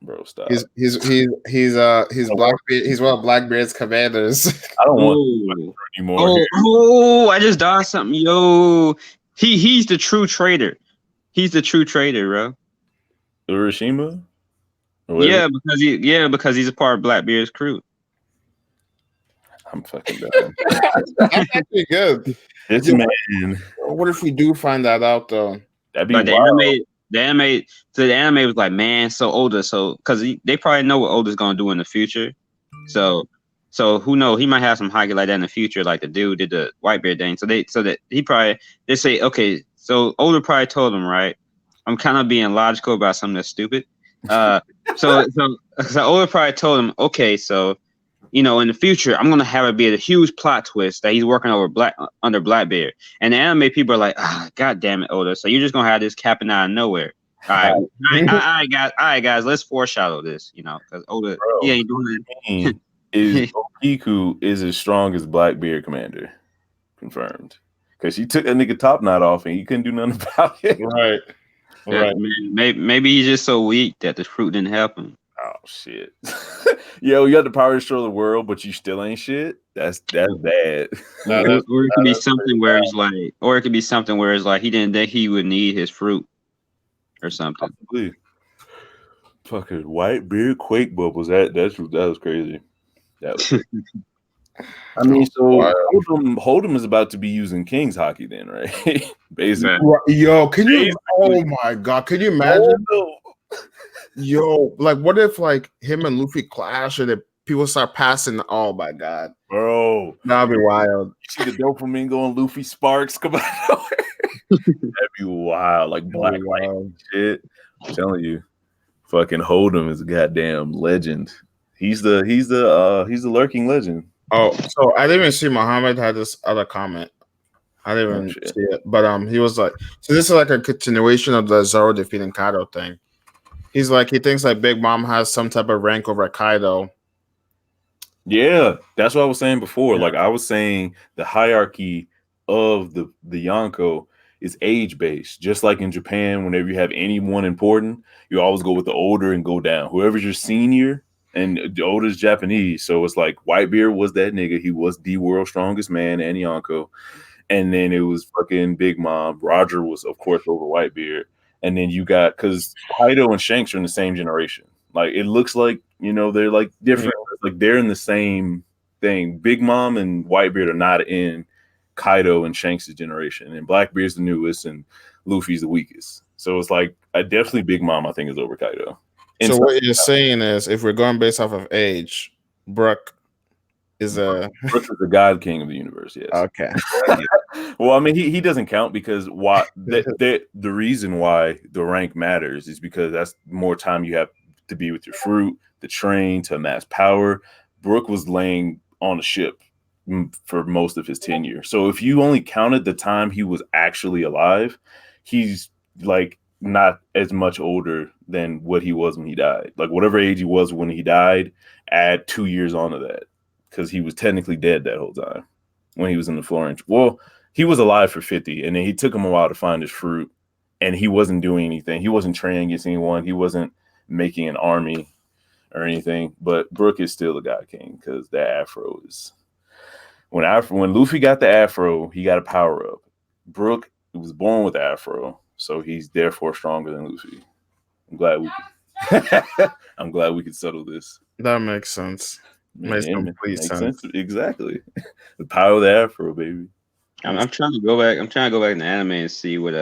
Bro, stop. He's Blackbeard. He's one of Blackbeard's commanders. I don't want anymore. I just dodged something. Yo, he's the true traitor. He's the true traitor, bro. Urashima? Yeah, because he's a part of Blackbeard's crew. I'm fucking done. That's actually good. This man. What if we do find that out though? That'd be like wild. the anime was like, man, so Oda, because they probably know what Oda's gonna do in the future. So who knows? He might have some hockey like that in the future, like the dude did the Whitebeard thing. They say, okay, so Oda probably told him, right? I'm kind of being logical about something that's stupid. So Oda probably told him, okay, so in the future, I'm gonna have it be a huge plot twist that he's working under Blackbeard. And the anime people are like, God damn it, Oda. So you're just gonna have this capping out of nowhere. All right, guys, let's foreshadow this, because Oda, he ain't doing it. Okiku is as strong as Blackbeard Commander. Confirmed. Because he took a nigga top knot off and he couldn't do nothing about it. Right. Right. Maybe he's just so weak that the fruit didn't help him. Oh shit. Yo, you got the power to destroy the world, but you still ain't shit. That's bad. Or it could be something where it's like he didn't think he would need his fruit or something. Possibly. Fucking white beard quake bubbles. That was crazy. That was crazy. I mean, so Hold'em is about to be using King's hockey then, right? Basically. Yo, can you? Oh my god, can you imagine? Yo, like, what if like him and Luffy clash and people start passing. Oh my god, bro. that'd be wild. You see the Doflamingo and Luffy Sparks come out. That'd be wild, like Black Light shit. I'm telling you, fucking Hold'em is a goddamn legend. He's the lurking legend. Oh, so I didn't even see Muhammad had this other comment. I didn't even see it, but he was like, so this is like a continuation of the Zoro defeating Kaido thing. He's like, he thinks like Big Mom has some type of rank over Kaido. Yeah, that's what I was saying before. Yeah. Like I was saying, the hierarchy of the Yonko is age based. Just like in Japan, whenever you have anyone important, you always go with the older and go down. Whoever's your senior, and the older is Japanese, so it's like Whitebeard was that nigga. He was the world's strongest man and Yonko. And then it was fucking Big Mom. Roger was, of course, over Whitebeard. And then you got, because Kaido and Shanks are in the same generation. Like, it looks like, you know, they're like different. Yeah. Like, they're in the same thing. Big Mom and Whitebeard are not in Kaido and Shanks' generation. And Blackbeard's the newest and Luffy's the weakest. So it's like, definitely Big Mom, I think, is over Kaido. So what you're saying is, if we're going based off of age, Brook is Brook is the God King of the universe, yes. Okay. Well, I mean, he doesn't count because the reason why the rank matters is because that's more time you have to be with your fruit, the train, to amass power. Brook was laying on a ship for most of his tenure. So if you only counted the time he was actually alive, he's like not as much older than what he was when he died. Like whatever age he was when he died, add 2 years onto that, because he was technically dead that whole time when he was in the Florence. Well, he was alive for 50, and then he took him a while to find his fruit, and he wasn't doing anything. He wasn't training against anyone. He wasn't making an army or anything. But Brook is still the God King because that afro is when Luffy got the afro, he got a power up. Brook was born with the afro, so he's therefore stronger than Luffy. I'm glad we could settle this. That makes sense. Makes complete sense. Exactly. The power of the afro, baby. I'm trying to go back. I'm trying to go back in the anime and see what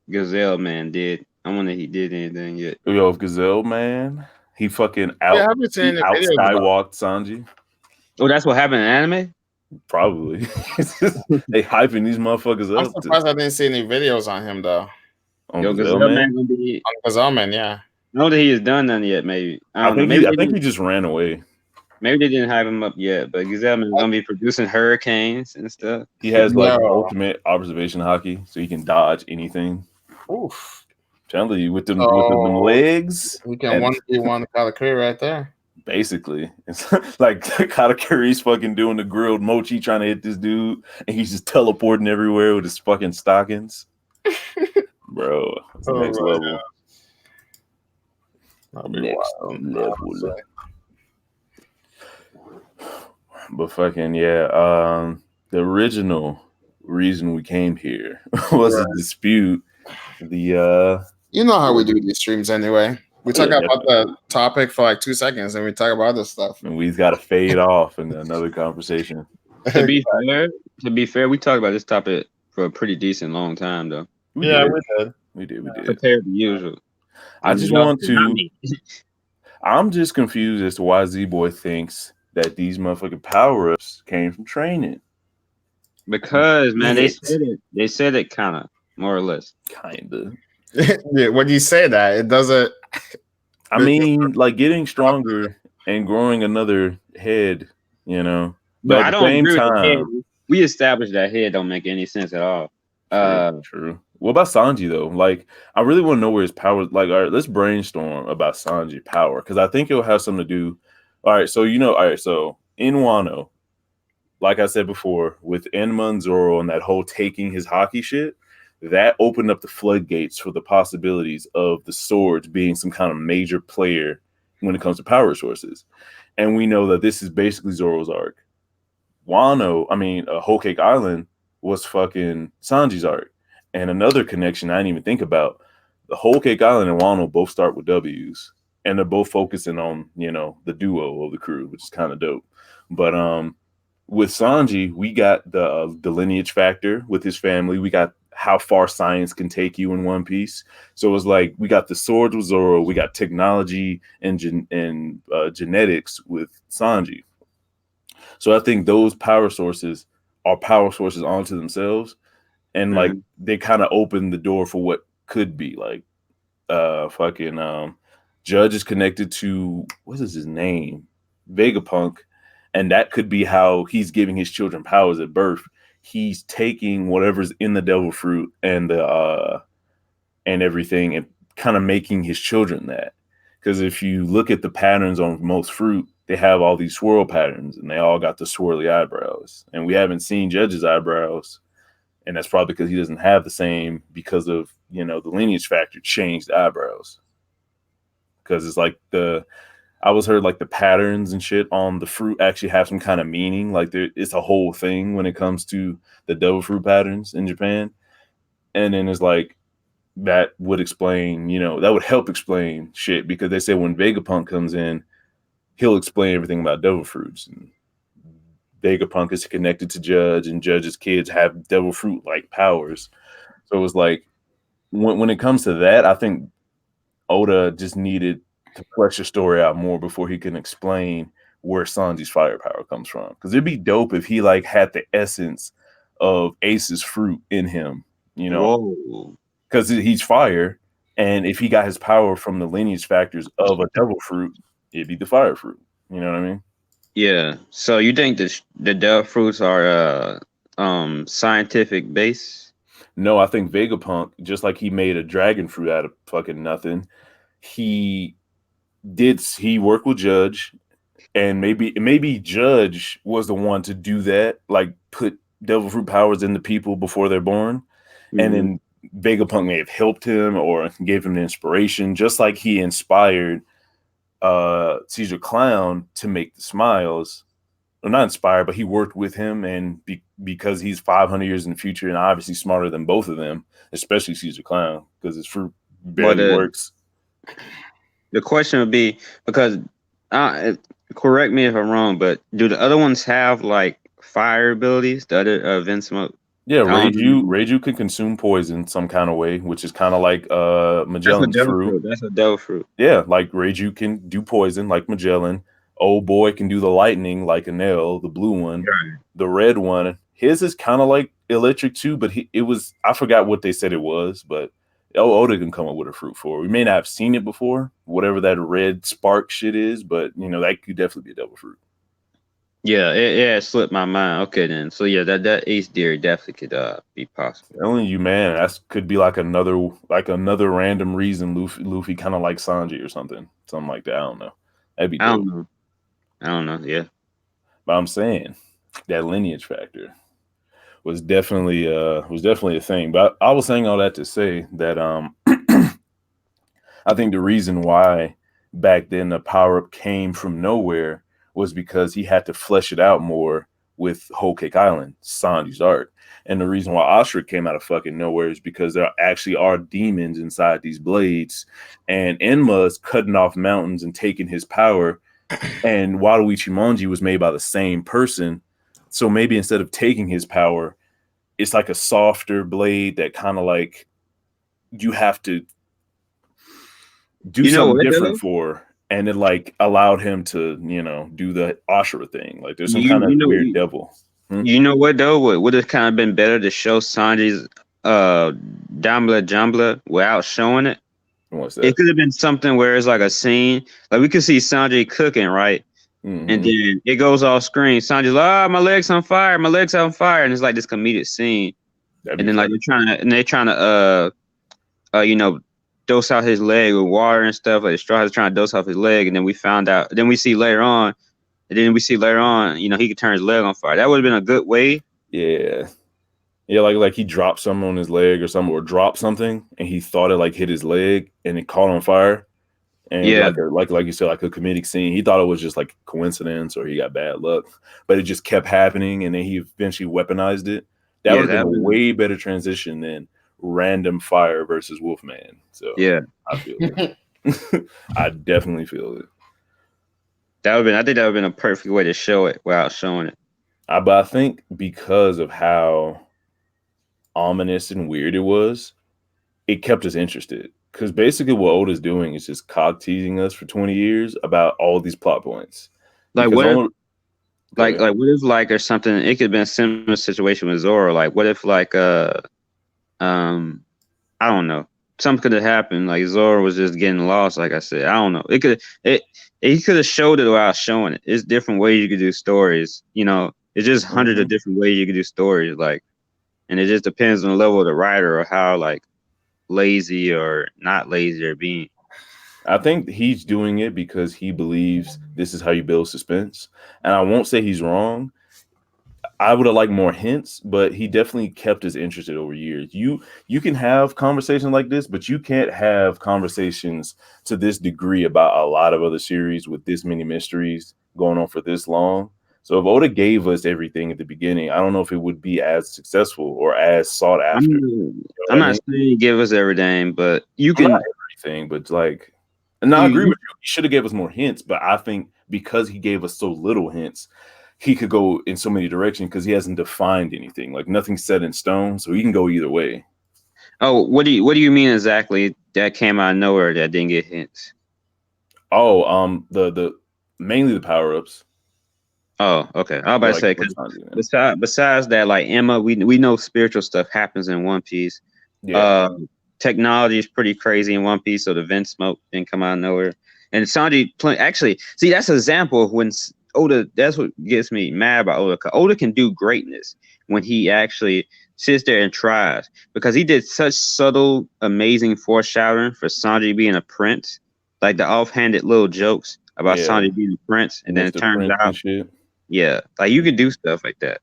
Gazelle Man did. I wonder if he did anything yet. Yo, if Gazelle Man, he fucking out skywalked Sanji. Oh, that's what happened in anime? Probably. They hyping these motherfuckers up. I'm surprised I didn't see any videos on him though. On Gazelle Man? On Gazelle Man, yeah. I know that he has done none yet, maybe. I think he just ran away. Maybe they didn't hype him up yet, but Gazelle Man is gonna be producing hurricanes and stuff. He has like ultimate observation hockey, so he can dodge anything. Oof. Telling you, with them legs. We can 1v1 Katakuri right there. Basically, it's like Katakuri's fucking doing the grilled mochi trying to hit this dude, and he's just teleporting everywhere with his fucking stockings. Bro, it's the next level. Next level. But fucking yeah, the original reason we came here was a dispute. You know how we do these streams anyway. We talk about the topic for like 2 seconds, and we talk about other stuff. And we've got to fade off into another conversation. To be fair, we talked about this topic for a pretty decent long time, though. We did. Compared to usual. I'm just confused as to why Z-Boy thinks that these motherfucking power-ups came from training. Because, man, they said it kind of, more or less. Kind of. Yeah, when you say that, it doesn't. I mean, like getting stronger and growing another head, you know. But at the same time, we established that head don't make any sense at all. True. What about Sanji though? Like, I really want to know where his power. Like, all right, let's brainstorm about Sanji power because I think it'll have something to do. All right, so so in Wano, like I said before, with Enma and Zoro and that whole taking his hockey shit. That opened up the floodgates for the possibilities of the swords being some kind of major player when it comes to power sources. And we know that this is basically Zoro's arc. Whole Cake Island was fucking Sanji's arc. And another connection I didn't even think about, the Whole Cake Island and Wano both start with W's. And they're both focusing on, you know, the duo of the crew, which is kind of dope. But with Sanji, we got the lineage factor with his family. We got how far science can take you in One Piece. So it was like we got the swords with Zoro, we got technology and genetics with Sanji. So I think those power sources are power sources onto themselves, and like Mhm. they kind of open the door for what could be like fucking Judge is connected to what is his name? Vegapunk. And that could be how he's giving his children powers at birth. He's taking whatever's in the devil fruit and everything and kind of making his children that. Because if you look at the patterns on most fruit, they have all these swirl patterns and they all got the swirly eyebrows. And we haven't seen Judge's eyebrows. And that's probably because he doesn't have the same because of, the lineage factor changed eyebrows. Because it's like I was heard like the patterns and shit on the fruit actually have some kind of meaning. Like it's a whole thing when it comes to the devil fruit patterns in Japan. And then it's like that would explain, that would help explain shit because they say when Vegapunk comes in, he'll explain everything about devil fruits. And Vegapunk is connected to Judge, and Judge's kids have devil fruit like powers. So it was like when it comes to that, I think Oda just needed to flesh the story out more before he can explain where Sanji's firepower comes from. Because it'd be dope if he like had the essence of Ace's fruit in him, Whoa. because he's fire, and if he got his power from the lineage factors of a devil fruit, it'd be the fire fruit. You know what I mean? Yeah. So you think the devil fruits are scientific base? No, I think Vegapunk, just like he made a dragon fruit out of fucking nothing, he he worked with Judge, and maybe Judge was the one to do that, like put devil fruit powers into people before they're born, and Hmm. then Vegapunk may have helped him or gave him the inspiration, just like he inspired Caesar Clown to make the smiles. Well, not inspired, but he worked with him, and because he's 500 years in the future and obviously smarter than both of them, especially Caesar Clown, because his fruit But barely works. the question would be because uh, correct me if I'm wrong, but do the other ones have like fire abilities? The other Vinsmoke? Yeah, I don't know. Reiju can consume poison some kind of way, which is kind of like That's a Magellan's devil fruit. fruit. That's a devil fruit. Yeah, like Reiju can do poison like Magellan. Old boy can do the lightning like Enel, the blue one. The red one, his is kind of like electric too, but it was, I forgot what they said it was, but Oda can come up with a fruit for it. We may not have seen it before, whatever that red spark shit is, but that could definitely be a devil fruit. Yeah, it slipped my mind. Okay, then. So yeah, that Ace Theory definitely could be possible. Telling you, man, that could be like another random reason Luffy kind of like Sanji or something like that. I don't know. That'd be I don't dope. know. I don't know. Yeah. But I'm saying that lineage factor was definitely a thing. But I was saying all that to say that I think the reason why back then the power up came from nowhere was because he had to flesh it out more with Whole Cake Island, Sanji's art. And the reason why Ashra came out of fucking nowhere is because there actually are demons inside these blades. And Enma's cutting off mountains and taking his power. And Wado Ichimonji was made by the same person. So maybe instead of taking his power, it's like a softer blade that kind of like you have to do You know something what different though? for, and it like allowed him to do the Ashura thing. Like there's some You kind of you know weird devil. you know what though? What would have kind of been better to show Sanji's Dambla Jambla without showing it? What's It that? could have been something where it's like a scene, like we could see Sanji cooking, right? And Mm-hmm. then it goes off screen. Sanji's like, "Ah, my leg's on fire, my leg's on fire," and it's like this comedic scene. That'd And be then like fun. they're trying to you know dose out his leg with water and stuff. Like the straw is trying to dose off his leg, and then we found out. Then we see later on, he could turn his leg on fire. That would have been a good way. Yeah. Yeah, like he dropped something on his leg or something, or dropped something, and he thought it like hit his leg, and it caught on fire. And Yeah, like you said, like a comedic scene. He thought it was just like coincidence or he got bad luck, but it just kept happening, and then he eventually weaponized it. That would yeah, have been that a would. way better transition than random fire versus Wolfman. So Yeah, I feel it. I definitely feel it. that would been. I think that would have been a perfect way to show it without showing it. But I think because of how ominous and weird it was, it kept us interested. Because basically, what Oda's doing is just cock teasing us for 20 years about all these plot points. Like Because what if only go ahead. like what if like or something? It could have been a similar situation with Zoro. Like what if like um I don't know. Something could have happened. Like Zoro was just getting lost. Like I said, I don't know. It he could have showed it without showing it. It's different ways you could do stories. You know, it's just hundreds of Mhm. different ways you could do stories. Like, and it just depends on the level of the writer or how like lazy or not lazy or being. I think he's doing it because he believes this is how you build suspense. And I won't say he's wrong. I would have liked more hints, but he definitely kept us interested over years. You can have conversations like this, but you can't have conversations to this degree about a lot of other series with this many mysteries going on for this long. So if Oda gave us everything at the beginning, I don't know if it would be as successful or as sought after. You know I'm what I not mean? saying give us everything, but you I'm not can everything, but like, and I agree you with you. He should have gave us more hints, but I think because he gave us so little hints, he could go in so many directions because he hasn't defined anything. Like nothing's set in stone, so he can go either way. Oh, what do you mean exactly? That came out of nowhere. That didn't get hints. Oh, the mainly the power ups. Oh, okay. I was about to Like say what because Sanji, man. besides that, like Emma, we know spiritual stuff happens in One Piece. Yeah, Uh, Technology is pretty crazy in One Piece, so the vent smoke didn't come out of nowhere. And Sanji, actually, see that's an example of when Oda. That's what gets me mad about Oda. 'Cause Oda can do greatness when he actually sits there and tries, because he did such subtle, amazing foreshadowing for Sanji being a prince, like the offhanded little jokes about yeah. Sanji being a prince, and then it Mr. turns Prince and out, shit. yeah, like you can do stuff like that.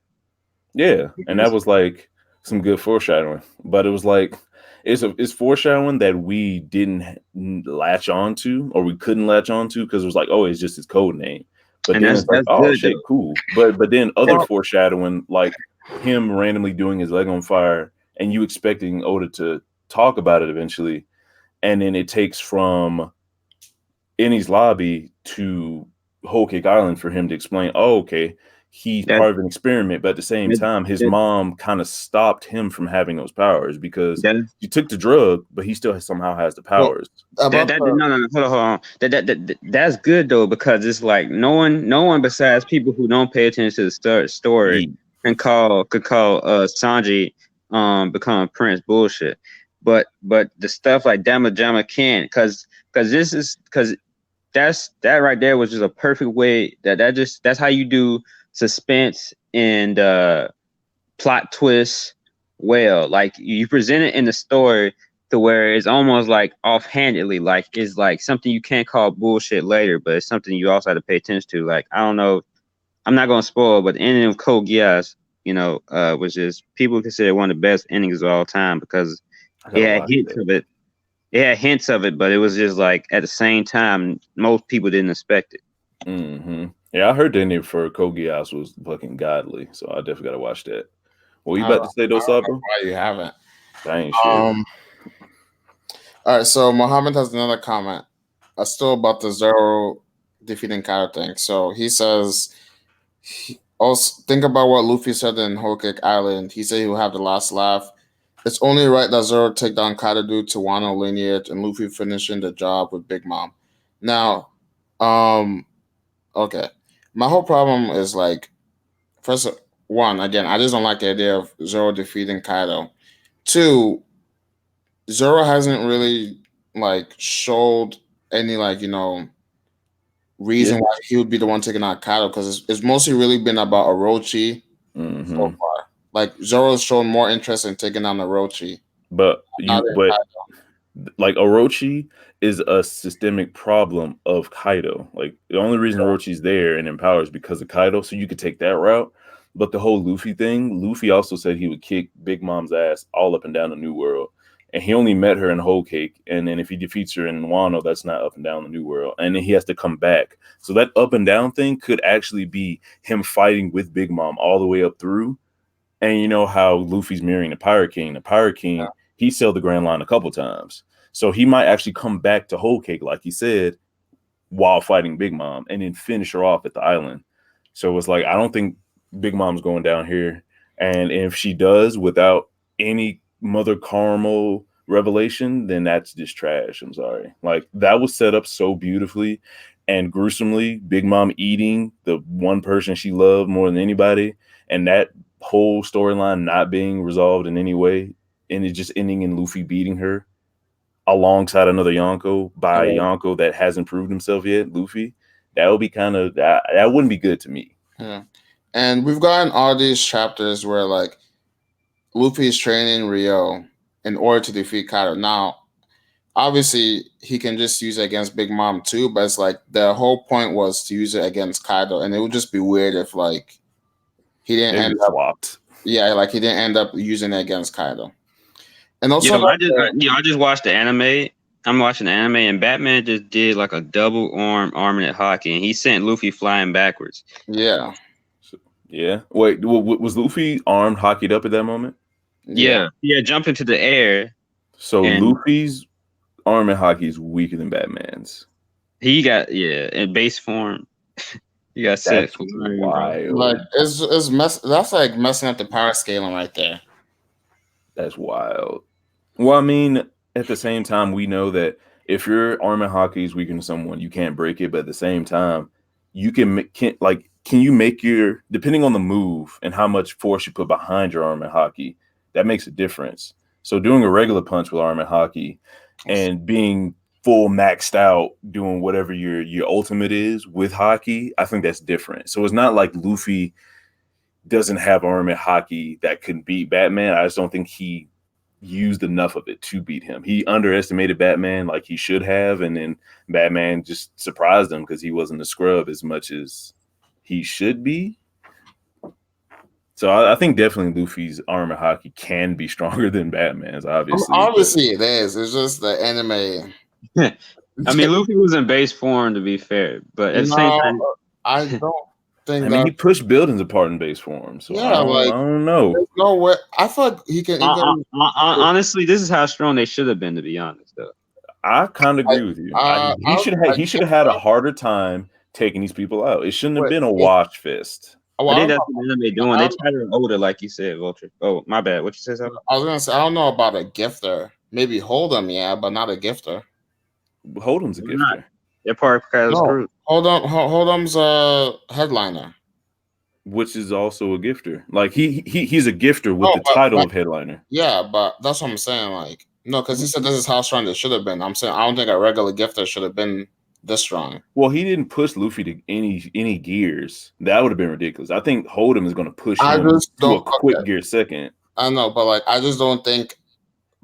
Yeah, and that was like some good foreshadowing. But it was like it's foreshadowing that we didn't latch on to, or we couldn't latch on to, because it was like, oh, it's just his code name. But And then it's like, that's oh good shit, though. cool. But then other Well, foreshadowing, like him randomly doing his leg on fire, and you expecting Oda to talk about it eventually, and then it takes from Eni's lobby to Whole Cake Island for him to explain, oh, okay, he's That, part of an experiment, but at the same that, time, his that, mom kind of stopped him from having those powers because that he took the drug, but he still somehow has the well, powers. about the no, hold on. That's good though, because it's like no one besides people who don't pay attention to the story Ye- can call Sanji become a prince bullshit. But the stuff like Dama Jama can, because that right there was just a perfect way that's how you do suspense and plot twist well. Like you present it in the story to where it's almost like offhandedly, like it's like something you can't call bullshit later, but it's something you also have to pay attention to. Like I don't know, I'm not gonna spoil, but the ending of Code Geass, was just people consider one of the best endings of all time because I it gotta had watch hints that. of it. It had hints of it, but it was just like at the same time, most people didn't expect it. Yeah, I heard the ending for Kogias was fucking godly, so I definitely gotta watch that. What you I don't, about to say, though, I don't know Sabo? why you haven't. I ain't shit. Um. All right. So Mohammed has another comment. Still about the Zero defeating Kaido thing. So he says, also think about what Luffy said in Whole Cake Island. He said he will have the last laugh. It's only right that Zoro take down Kaido due to Wano lineage and Luffy finishing the job with Big Mom. Now, um, okay. My whole problem is like, first one, again, I just don't like the idea of Zoro defeating Kaido. Two, Zoro hasn't really like showed any like Yeah. reason why he would be the one taking out Kaido, because it's mostly really been about Orochi so hmm far. Like Zoro's shown more interest in taking down Orochi. Not in But Kaido. like Orochi is a systemic problem of Kaido. Like the only reason Orochi's there and in power is because of Kaido, so you could take that route. But the whole Luffy thing, Luffy also said he would kick Big Mom's ass all up and down the New World. And he only met her in Whole Cake. And then if he defeats her in Wano, that's not up and down the New World. And then he has to come back. So that up and down thing could actually be him fighting with Big Mom all the way up through. And you know how Luffy's mirroring the Pirate King. The Pirate King, he sailed the Grand Line a couple times. So he might actually come back to Whole Cake, like he said, while fighting Big Mom and then finish her off at the island. So it's like, I don't think Big Mom's going down here. And if she does, without any Mother Caramel revelation, then that's just trash. I'm sorry. Like that was set up so beautifully and gruesomely. Big Mom eating the one person she loved more than anybody, and that whole storyline not being resolved in any way, and it just ending in Luffy beating her alongside another Yonko by a Yeah. Yonko that hasn't proved himself yet, Luffy. That would be kind of that wouldn't be good to me. Yeah. And we've gotten all these chapters where like Luffy is training Rio in order to defeat Kaido. Now, obviously, he can just use it against Big Mom too, but it's like the whole point was to use it against Kaido, and it would just be weird if like he didn't They end just up, swapped. yeah, like he didn't end up using it against Kaido. And also, Yo, like, I just watched the anime. I'm watching the anime, and Batman just did like a double arm hockey, and he sent Luffy flying backwards. yeah, Yeah. Wait, was Luffy armed, hockeyed up at that moment? yeah. Yeah, jumped into the air, So and Luffy's arm and hockey is weaker than Batman's. he got in base form. He got sent That's flying, bro. wild. Like it's mess. That's like messing up the power scaling right there. That's wild. Well, I mean, at the same time, we know that if your arm and hockey is weaker than someone, you can't break it. But at the same time, you can you make your depending on the move and how much force you put behind your arm and hockey, that makes a difference. So doing a regular punch with arm and hockey and being full maxed out doing whatever your ultimate is with hockey, I think that's different. So it's not like Luffy doesn't have arm and hockey that can beat Batman. I just don't think he used enough of it to beat him. He underestimated Batman like he should have, and then Batman just surprised him because he wasn't a scrub as much as he should be. So I think definitely Luffy's arm and hockey can be stronger than Batman's, obviously. Obviously, it is. It's just the anime. I mean, Luffy was in base form to be fair, but at the same No, time, I don't think I mean, that. he pushed buildings apart in base form, so Yeah, like I don't know. there's no way. I feel like he can even. honestly, this is how strong they should have been. To be honest, though. I kind of I, agree with you. I He should get have had a that, harder time taking these people out. It shouldn't have but been a wash fist. well, I I think don't that's know. what anime doing. They try to older, like you said, Vulture. Oh, my bad. What you say, something? I was gonna say I don't know about a gifter. Maybe hold him, yeah, but not a gifter. Hold'em's a They're not. gifter, They're part of Kyle's No, crew. hold him's a headliner. which is also a gifter. Like he's a gifter with No, the title of headliner. yeah, but that's what I'm saying. Like, no, because he said this is how strong they should have been. I'm saying I don't think a regular gifter should have been this strong. Well, he didn't push Luffy to any gears. That would have been ridiculous. I think Hold'em is going to push I him just to a don't. quick Okay, gear second. I know, but like, I just don't think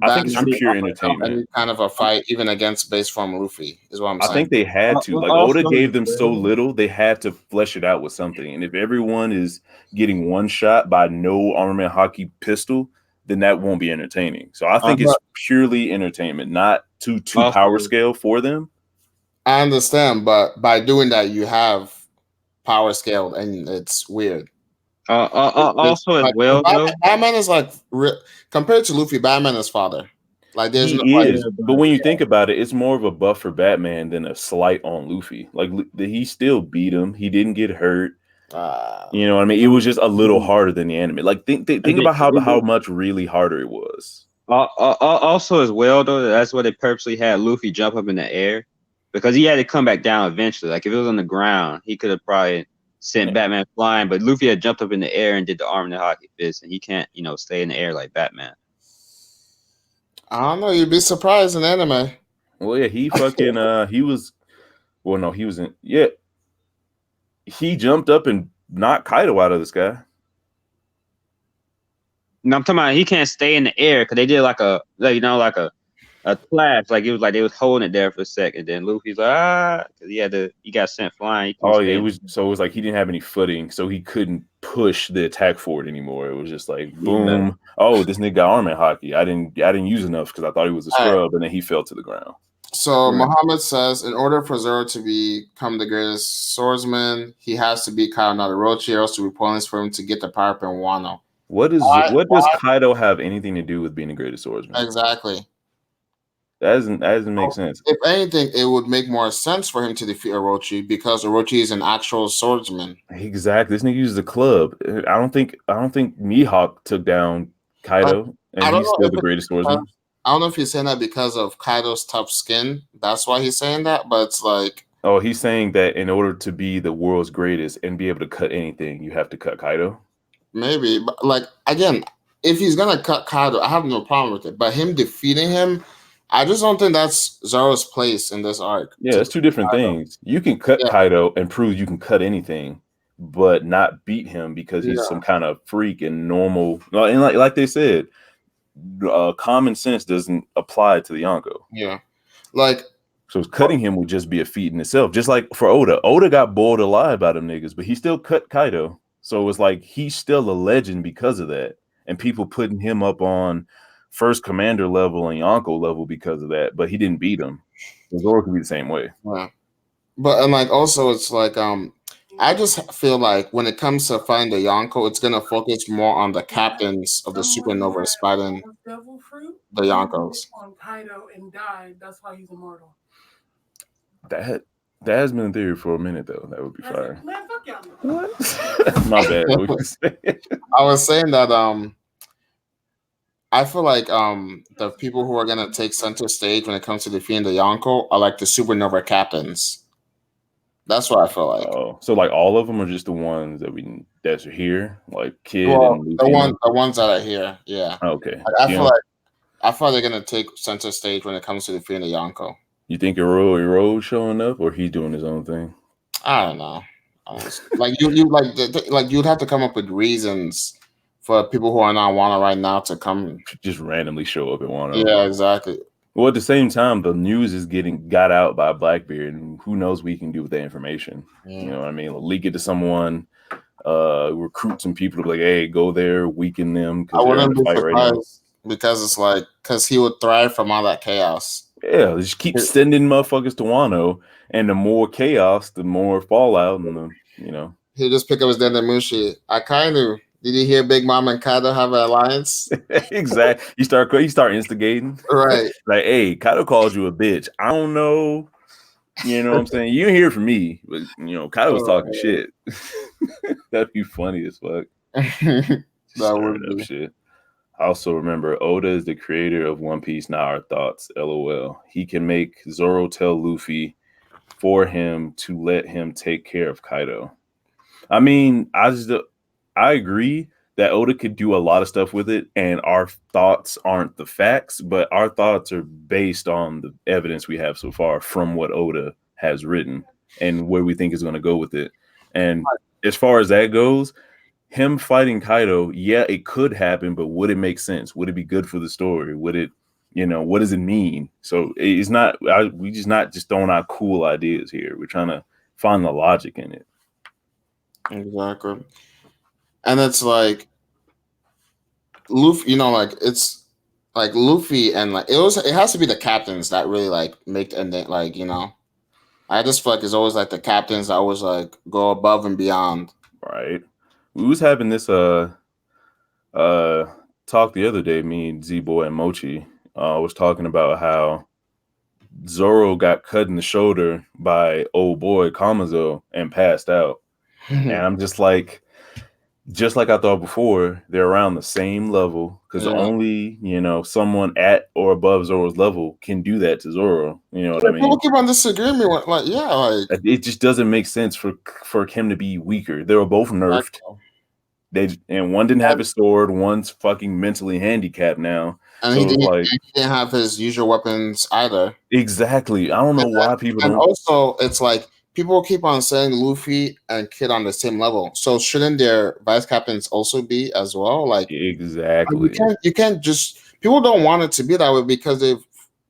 I think it's Batman for can pure offer him entertainment. any kind of a fight, even against base form Luffy. Is what I'm I think saying. they had to. Like Also, Oda gave them so little, they had to flesh it out with something. And if everyone is getting one shot by no armament hockey pistol, then that won't be entertaining. So I think it's purely entertainment, not too power scale for them. I understand, but by doing that, you have power scaled, and it's weird. also as Like well, though. Batman is like compared to Luffy, Batman is father. Like there's no He like, is, but when you think about it, it's more of a buff for Batman than a slight on Luffy. Like he still beat him. He didn't get hurt. You know what I mean? It was just a little harder than the anime. Like think about how much really harder it was. Also as well, though, that's why they purposely had Luffy jump up in the air because he had to come back down eventually. Like if it was on the ground, he could have probably sent Batman flying, but Luffy had jumped up in the air and did the arm and the hockey fist, and he can't, stay in the air like Batman. I don't know. You'd be surprised in anime. Well, yeah, he fucking he was. Well, no, he was in. Yeah, he jumped up and knocked Kaido out of the sky. No, I'm talking about he can't stay in the air because they did like a clash. Like it was like they was holding it there for a second. Then Luffy's like because he got sent flying. Oh yeah, it was like he didn't have any footing, so he couldn't push the attack forward anymore. It was just like boom. Yeah. Oh, this nigga got arm and hockey. I didn't use enough because I thought he was a scrub, and then he fell to the ground. So Muhammad says, in order for Zoro to become the greatest swordsman, he has to beat Kaido Orochi, or else to be pointless for him to get the power up in Wano. What does Kaido have anything to do with being the greatest swordsman? Exactly. That doesn't make sense. If anything, it would make more sense for him to defeat Orochi because Orochi is an actual swordsman. Exactly. This nigga uses a club. I don't think Mihawk took down Kaido. and I don't he's know still if the it's greatest because, swordsman. I don't know if he's saying that because of Kaido's tough skin. That's why he's saying that. But it's like Oh, he's saying that in order to be the world's greatest and be able to cut anything, you have to cut Kaido. maybe, but like again, if he's gonna cut Kaido, I have no problem with it. But him defeating him, I just don't think that's Zoro's place in this arc. Yeah, To it's two different Kaido. things. You can cut Yeah, Kaido and prove you can cut anything, but not beat him because he's yeah, some kind of freak and normal. And like they said, common sense doesn't apply to the Yonko. yeah. Like So cutting him would just be a feat in itself. Just like for Oda. Oda got boiled alive by them niggas, but he still cut Kaido. So it's like he's still a legend because of that. And people putting him up on first commander level and Yonko level because of that, but he didn't beat him. Zoro could be the same way. yeah. But and like also it's like I just feel like when it comes to finding the Yonko, it's gonna focus more on the captains of the supernova fighting the Yonkos. on Kaido and died. That's why he's immortal. That has been a theory for a minute though. That would be fire. Man, fuck y'all. What? My bad. What you saying? I was saying that I feel like the people who are gonna take center stage when it comes to defeating the Yonko are like the supernova captains. That's what I feel like. Oh, so like all of them are just the ones that are here, like Kid Well, and Luffy. the ones that are here, yeah. Okay. Like, I feel like they're gonna take center stage when it comes to defeating the Yonko. You think Iro showing up, or he's doing his own thing? I don't know. Like you like you'd have to come up with reasons for people who are not Wano right now to come. Just randomly show up at Wano. Yeah, exactly. Well, at the same time, the news is got out by Blackbeard, and who knows what he can do with that information. Yeah. You know what I mean? Leak it to someone, recruit some people to be like, hey, go there, weaken them I because they're in wouldn't a be fight right now. surprised because it's like because he would thrive from all that chaos. Yeah, just keep sending motherfuckers to Wano, and the more chaos, the more fallout, and He'll just pick up his Dendemushi. Akainu. Did you hear Big Mom and Kaido have an alliance? Exactly. You start instigating. Right. Like, hey, Kaido called you a bitch. I don't know. You know what I'm saying? You didn't hear from me, but Kaido was talking shit. That'd be funny as fuck. That would Stirring up be. shit. I also remember Oda is the creator of One Piece. Now our thoughts. LOL. He can make Zoro tell Luffy for him to let him take care of Kaido. I mean, I agree that Oda could do a lot of stuff with it, and our thoughts aren't the facts, but our thoughts are based on the evidence we have so far from what Oda has written and where we think is going to go with it. And as far as that goes, him fighting Kaido, yeah, it could happen, but would it make sense? Would it be good for the story? Would it, what does it mean? So it's not, we just not just throwing out cool ideas here. We're trying to find the logic in it. Exactly. And it's like Luffy, like it's like Luffy and like it has to be the captains that really like make and like I just feel like it's always like the captains that always like go above and beyond. Right. We was having this talk the other day, me and Z-Boy and Mochi was talking about how Zoro got cut in the shoulder by old boy Kamazo and passed out. And I'm just like I thought before, they're around the same level because only, someone at or above Zoro's level can do that to Zoro. You know what I mean? People keep on disagreeing me with, like, yeah, like it just doesn't make sense for him to be weaker. They were both nerfed. And one didn't have his sword, one's fucking mentally handicapped now. And so he didn't have his usual weapons either. Exactly. I don't know why people don't. And also, it's like people keep on saying Luffy and Kid on the same level. So shouldn't their vice captains also be as well? Like exactly. You can't just people don't want it to be that way because they're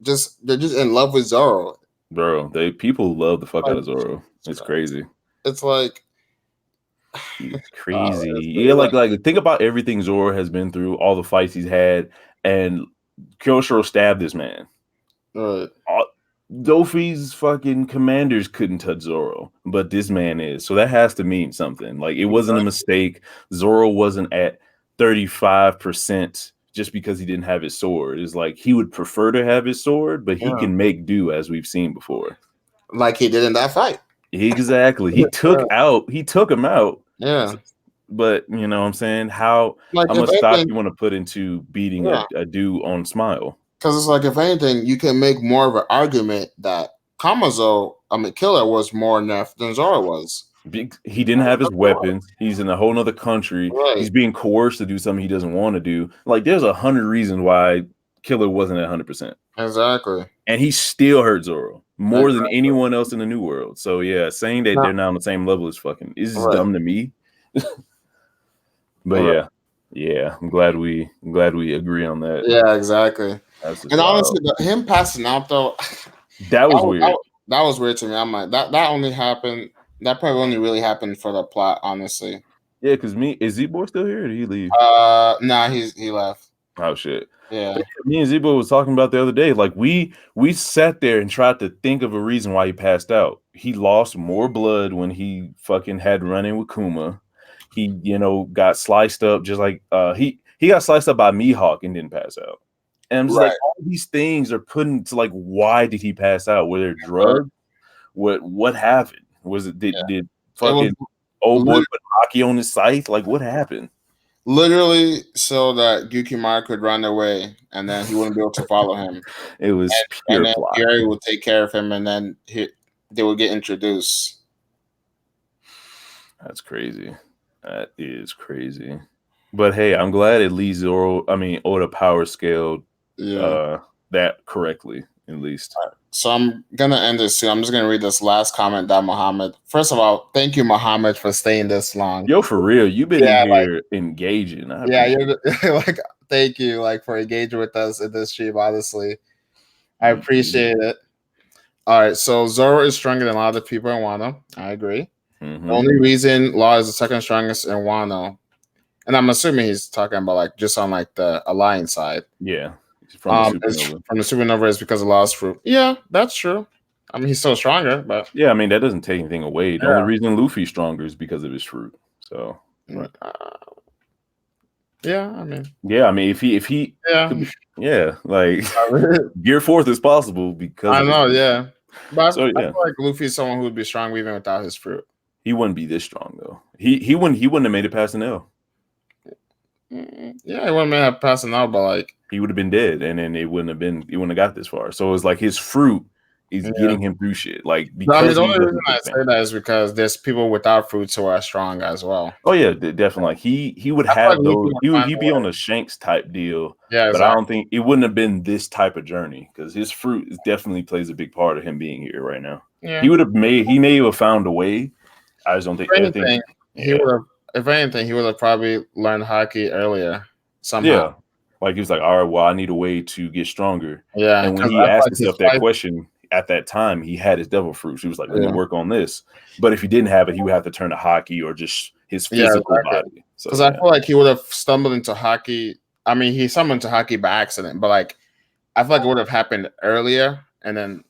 just in love with Zoro. Bro, people love the fuck out of Zoro. It's crazy. It's like it's crazy. Yeah, like think about everything Zoro has been through, all the fights he's had, and Kyoshiro stabbed this man. Right. Dofi's fucking commanders couldn't touch Zoro, but this man is. So that has to mean something. Like it wasn't a mistake. Zoro wasn't at 35% just because he didn't have his sword. It's like he would prefer to have his sword, but he can make do, as we've seen before. Like he did in that fight. Exactly. He took him out. Yeah. but you know what I'm saying? How Like if much stock anything, you want to put into beating yeah, a dude on Smile? because it's like if anything, you can make more of an argument that Killer was more nerfed than Zoro was. He didn't have his weapons. He's in a whole nother country. Right. He's being coerced to do something he doesn't want to do. Like there's 100 reasons why Killer wasn't at 100%. Exactly. And he still hurt Zoro more than Exactly. anyone else in the New World. So yeah, saying that No. they're not on the same level is fucking is Right. dumb to me. But Right. yeah, I'm glad we agree on that. Yeah, exactly. That's just And honestly, wild. him passing out though, That was weird. that was weird to me. I'm like that only happened. That probably only really happened for the plot, honestly. Yeah, because is Z-Boy still here or did he leave? Nah, he left. Oh shit. Yeah. Me and Z-Boy was talking about the other day. Like we sat there and tried to think of a reason why he passed out. He lost more blood when he fucking had run in with Kuma. He, got sliced up just like he got sliced up by Mihawk and didn't pass out. And I'm just like, Right. all these things are put into like, why did he pass out? Were there drugs? What happened? Was it did It was fucking old boy lit- put hockey on his scythe? Like what happened? literally so that Gukimara could run away and then he wouldn't be able to follow him. It was And pure then plot. Gary would take care of him and then they would get introduced. That's crazy. That is crazy. But hey, I'm glad at least Oda power scaled that correctly, at least. So I'm gonna end this soon. I'm just gonna read this last comment that Muhammad. First of all, thank you, Muhammad, for staying this long. Yo, for real, you've been in here engaging. You're like, thank you, like for engaging with us in this stream. Honestly, I appreciate it. All right, so Zoro is stronger than a lot of people in Wano. I agree. Mm-hmm. The only reason Law is the second strongest in Wano, and I'm assuming he's talking about like just on like the Alliance side. Yeah, from the supernova is because of Law's fruit. Yeah, that's true. I mean, he's still stronger, but yeah, I mean that doesn't take anything away. The only reason Luffy's stronger is because of his fruit. So, yeah, I mean, if he, like Gear Fourth is possible because I know, yeah. But so, I feel like Luffy's someone who would be strong even without his fruit. He wouldn't be this strong though. He wouldn't have made it past an L. Yeah, he wouldn't have passed an L, but like he would have been dead, and then he wouldn't have got this far. So it's like his fruit is getting him through shit. Like because the only reason I say that is because there's people without fruits who are strong as well. Oh yeah, definitely. Like he would have those. He'd be on a Shanks type deal. Yeah, but I don't think it wouldn't have been this type of journey because his fruit definitely plays a big part of him being here right now. Yeah. He may have found a way. I just don't think. If anything, he would have probably learned hockey earlier somehow. Yeah, like he was like, all right, well, I need a way to get stronger. Yeah, and when he asked himself that question at that time, he had his devil fruit. He was like, let me work on this. But if he didn't have it, he would have to turn to hockey or just his physical body. Because I feel like he would have stumbled into hockey. I mean, he stumbled into hockey by accident, but like I feel like it would have happened earlier, and then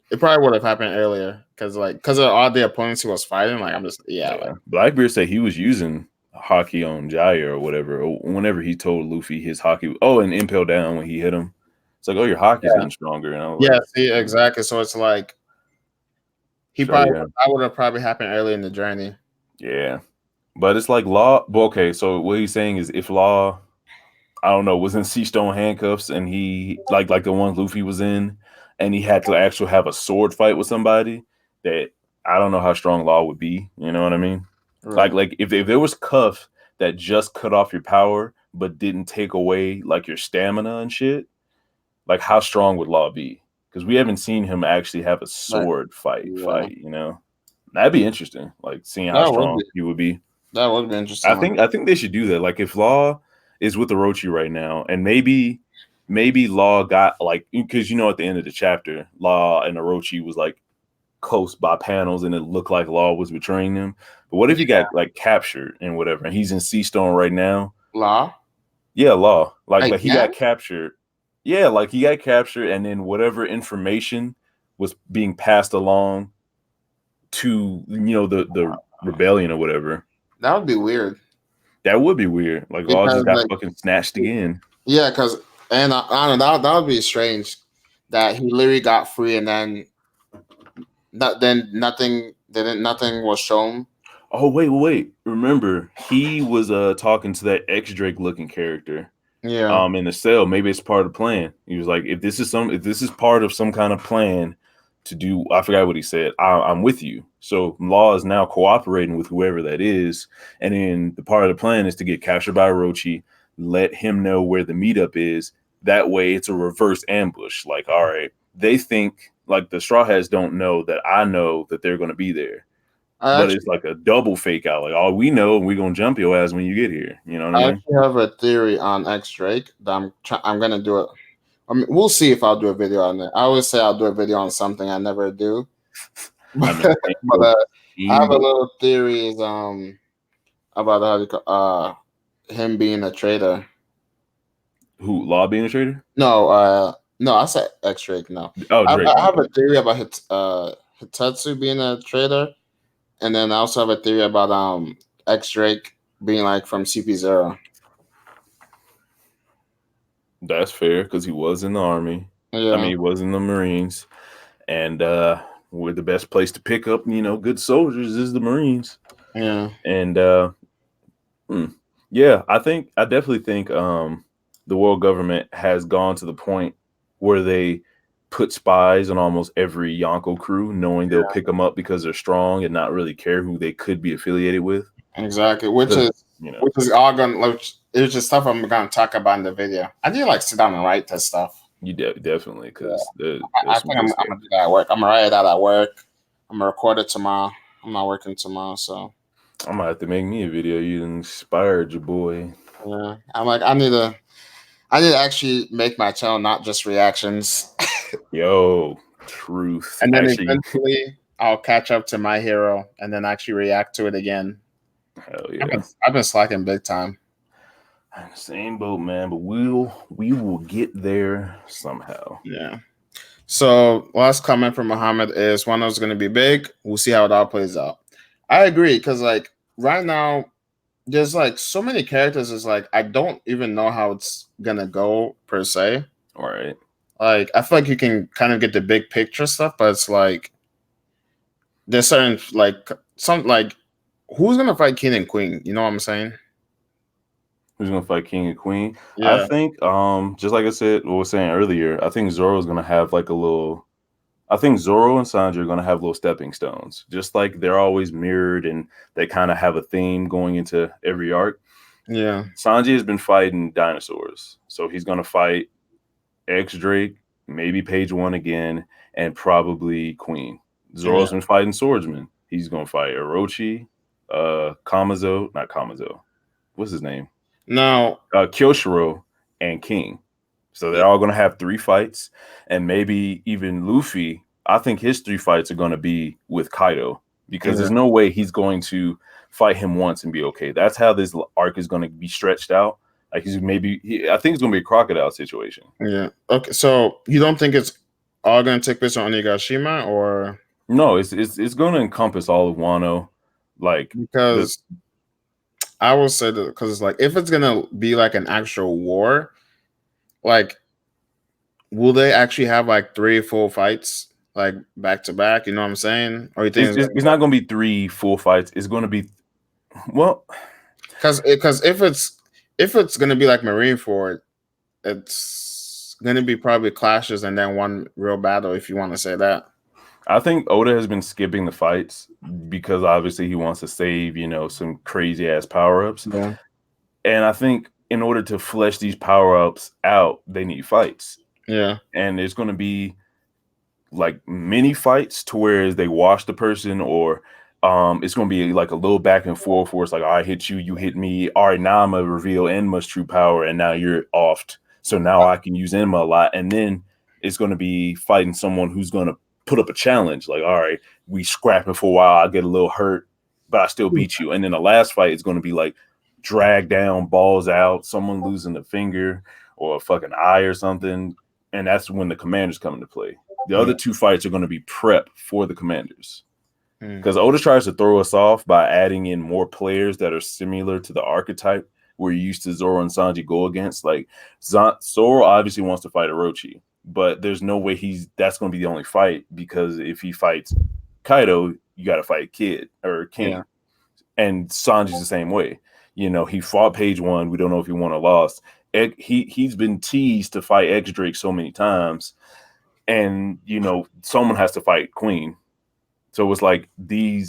it probably would have happened earlier because of all the opponents he was fighting. Like I'm just Like, Blackbeard said he was using hockey on Jaya or whatever. Or whenever he told Luffy his hockey, and impale down when he hit him. It's like, oh, your hockey's getting stronger. And I was see, exactly. So it's like that would have probably happened early in the journey. Yeah, but it's like Law. Okay, so what he's saying is if Law, I don't know, was in sea stone handcuffs and he like the one Luffy was in, and he had to actually have a sword fight with somebody, that I don't know how strong Law would be. You know what I mean? Right. Like if there was cuff that just cut off your power but didn't take away like your stamina and shit, like how strong would Law be? Because we haven't seen him actually have a sword fight. You know, that'd be interesting. Like seeing how strong he would be. That would be interesting. I think they should do that. Like if Law is with Orochi right now, and maybe Law got like, because at the end of the chapter, Law and Orochi was like close by panels, and it looked like Law was betraying them. But what if he got like captured and whatever, and he's in Sea Stone right now? Law? Yeah, Law. Like he got captured. Yeah, like he got captured, and then whatever information was being passed along to the rebellion or whatever. That would be weird. That would be weird. Like Law just got fucking snatched again. Yeah, because I don't know, that would be strange that he literally got free and then nothing was shown. Oh wait. Remember, he was talking to that X Drake looking character Yeah. in the cell. Maybe it's part of the plan. He was like, if this is part of some kind of plan to do, I forgot what he said. I'm with you. So Law is now cooperating with whoever that is, and then the part of the plan is to get captured by Orochi, let him know where the meetup is. That way, it's a reverse ambush. Like, all right, they think like the Straw Hats don't know that I know that they're going to be there, I but actually it's like a double fake out. Like, all we know, we're gonna jump your ass when you get here. You know what I I mean? actually have a theory on X Drake that I'm gonna do it. I mean, we'll see if I'll do a video on it. I always say I'll do a video on something I never do, I'm in the same but boat. I have Same a boat. little theories about how to, him being a traitor. Who, Law being a trader? No, I said X Drake. No, Oh, Drake. I My have bad. a theory about Hitetsu being a traitor, and then I also have a theory about X Drake being like from CP0. That's fair because he was in the army. I mean, Yeah, he was in the Marines, and we're the best place to pick up, good soldiers is the Marines. yeah, And hmm, yeah, I definitely think the world government has gone to the point where they put spies on almost every Yonko crew, knowing they'll pick them up because they're strong and not really care who they could be affiliated with. exactly. Because you know, Which is all gonna. Like, it's just stuff I'm gonna talk about in the video. I need to like sit down and write this stuff. definitely Yeah. because there's I some think good I'm stuff. gonna do that at work. I'm gonna write it out at work. I'm gonna record it tomorrow. I'm not working tomorrow, so I might have to make me a video. You inspired your boy. yeah. I'm like, I need to actually make my channel not just reactions, Yo, truth. and then Actually, eventually I'll catch up to my hero and then actually react to it again. hell yeah. I've been slacking big time. Same boat, man. But we will get there somehow. Yeah. So last comment from Muhammad is one is going to be big. We'll see how it all plays out. I agree because like right now there's like so many characters. Is like I don't even know how it's gonna go per se. All right. Like I feel like you can kind of get the big picture stuff, but it's like there's certain like some like who's gonna fight King and Queen? You know what I'm saying? Who's gonna fight King and Queen? I Yeah, think, just like I said, what I was saying earlier, I think Zoro's gonna have like a little. I think Zoro and Sanji are gonna have little stepping stones, just like they're always mirrored and they kind of have a theme going into every arc. yeah, Sanji has been fighting dinosaurs, so he's gonna fight X Drake, maybe Page One again, and probably Queen. yeah. Zoro's been fighting swordsmen. He's gonna fight Orochi, Kamazo, not Kamazo. What's his name? Now, Kyoshiro, and King. So yeah, they're all gonna have 3 fights, and maybe even Luffy. I think his 3 fights are gonna be with Kaido because yeah, there's no way he's going to fight him once and be okay. That's how this arc is going to be stretched out. Like I think it's going to be a crocodile situation. yeah. Okay, so you don't think it's all gonna take place on Onigashima, or No, it's going to encompass all of Wano. Like the because I will say that because it's like if it's gonna be like an actual war, like will they actually have like three full fights like back to back? You know what I'm saying? Or you think it's not going to be 3 full fights. It's going to be well. because if it's gonna be like Marineford, it's gonna be probably clashes and then one real battle if you want to say that. I think Oda has been skipping the fights because obviously he wants to save, some crazy ass power ups. Yeah, And I think in order to flesh these power ups out, they need fights. yeah, And there's going to be like mini fights to where they wash the person, or it's going to be like a little back and forth where it's like, I hit you, you hit me. All right, now I'm going to reveal Enma's true power, and now you're offed. So now I can use Enma a lot. And then it's going to be fighting someone who's going to put up a challenge. Like, all right, we scrapping for a while. I get a little hurt, but I still beat you. And then the last fight is going to be like drag down, balls out, someone losing a finger or a fucking eye or something. And that's when the commanders come into play. The other 2 fights are going to be prep for the commanders. Because Oda tries to throw us off by adding in more players that are similar to the archetype we're used to Zoro and Sanji go against. Like Zoro obviously wants to fight Orochi, but there's no way that's going to be the only fight, because if he fights Kaido, you got to fight Kid or King. yeah, And Sanji's the same way. He fought page one. We don't know if he won or lost. He's been teased to fight X Drake so many times, and someone has to fight Queen. So it's like the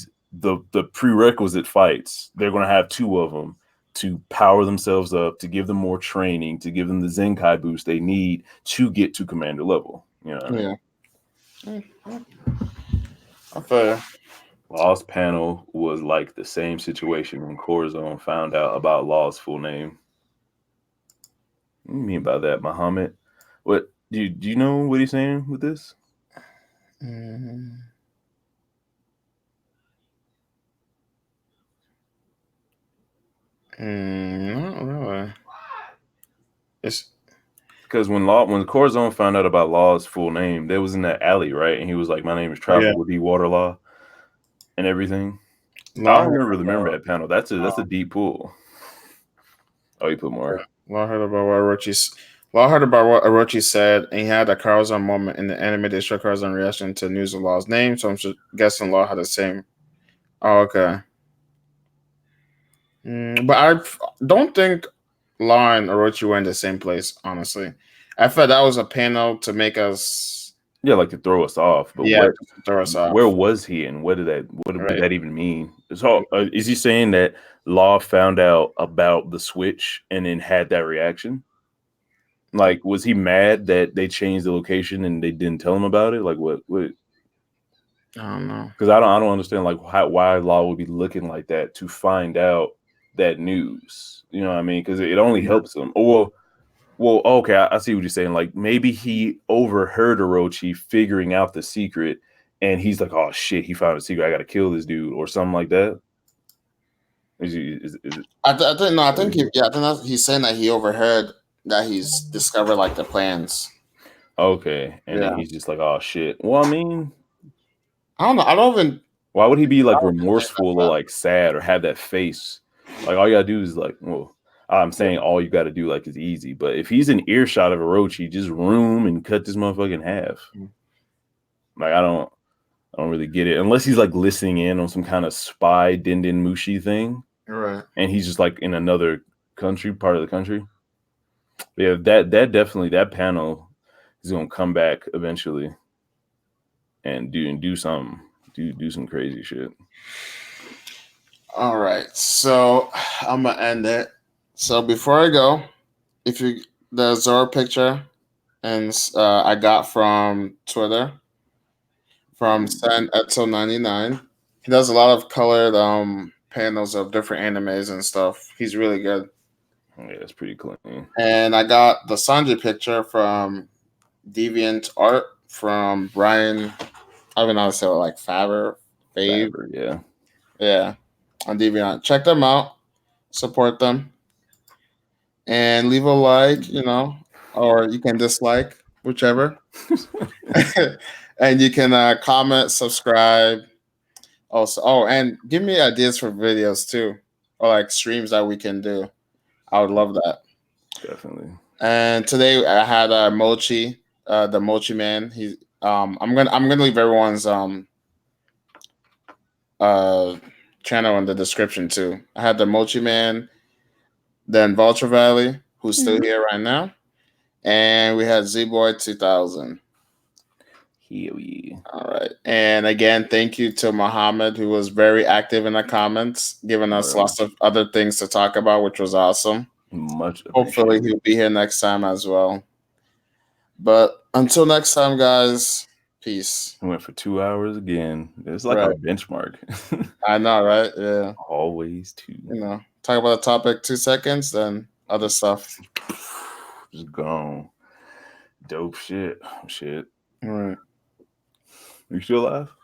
prerequisite fights. They're going to have two of them to power themselves up, to give them more training, to give them the Zenkai boost they need to get to commander level. You know what I mean? Yeah. I feel Law's panel was like the same situation when Corazon found out about Law's full name. What do you mean by that, Muhammad? What do you know what he's saying with this? mm, not really. It's Because when Corazon found out about Law's full name, they was in that alley, right? And he was like, "My name is Tropical D Water Law," and everything. I don't remember that panel. That's a deep pull. Oh, you put more. Law heard about what Orochi said, and he had a Carzon moment in the anime that showed Carzon reaction to news of Law's name, so I'm guessing Law had the same. Oh, okay. But I don't think Law and Orochi were in the same place, honestly. I thought that was a panel to make us. Yeah, like to throw us off. But Yeah, throw us off. where was he, and what did that even mean? So, is he saying that Law found out about the switch and then had that reaction? Like, was he mad that they changed the location and they didn't tell him about it? Like, what? I don't know. Because I don't understand like why Law would be looking like that to find out that news. You know what I mean? Because it only helps him. Well, okay, I see what you're saying. Like maybe he overheard Orochi figuring out the secret, and he's like, "Oh shit, he found a secret. I got to kill this dude," or something like that. Is it? I think no. I think he's saying that he overheard that he's discovered like the plans. Okay, and then he's just like, "Oh shit." Well, I mean, I don't know. I don't even. Why would he be like remorseful or like sad or have that face? Like all you gotta do is like, well, I'm saying all you gotta do like is easy. But if he's in earshot of Orochi, just room and cut this motherfucker in half. Like I don't really get it unless he's like listening in on some kind of spy Dindin Mushi thing, Right? And he's just like in another part of the country. But yeah, that definitely that panel is gonna come back eventually and do something, do some crazy shit. All right, so I'm gonna end it. So before I go, if you the Zoro picture, and I got from Twitter from San Etzel 99. He does a lot of colored panels of different animes and stuff. He's really good. Yeah, it's pretty clean. And I got the Sanji picture from Deviant Art from Brian. I don't know how to say it, like favr, yeah, yeah, on Deviant. Check them out, support them, and leave a like. Or you can dislike, whichever. And you can comment, subscribe. Also, and give me ideas for videos too, or like streams that we can do. I would love that. Definitely. And today I had Mochi, the Mochi Man. I'm gonna leave everyone's uh channel in the description too. I had the Mochi Man, then Vulture Valley, who's still here right now, and we had Z Boy 2000. Hell yeah. All right. And again, thank you to Muhammad, who was very active in the comments, giving us lots of other things to talk about, which was awesome. Much Hopefully he'll be here next time as well. But until next time, guys, peace. We went for 2 hours again. It's like our benchmark. I know, right? Yeah. Always 2. Talk about the topic 2 seconds, then other stuff. Just gone. Dope shit. Shit. All right. You still alive?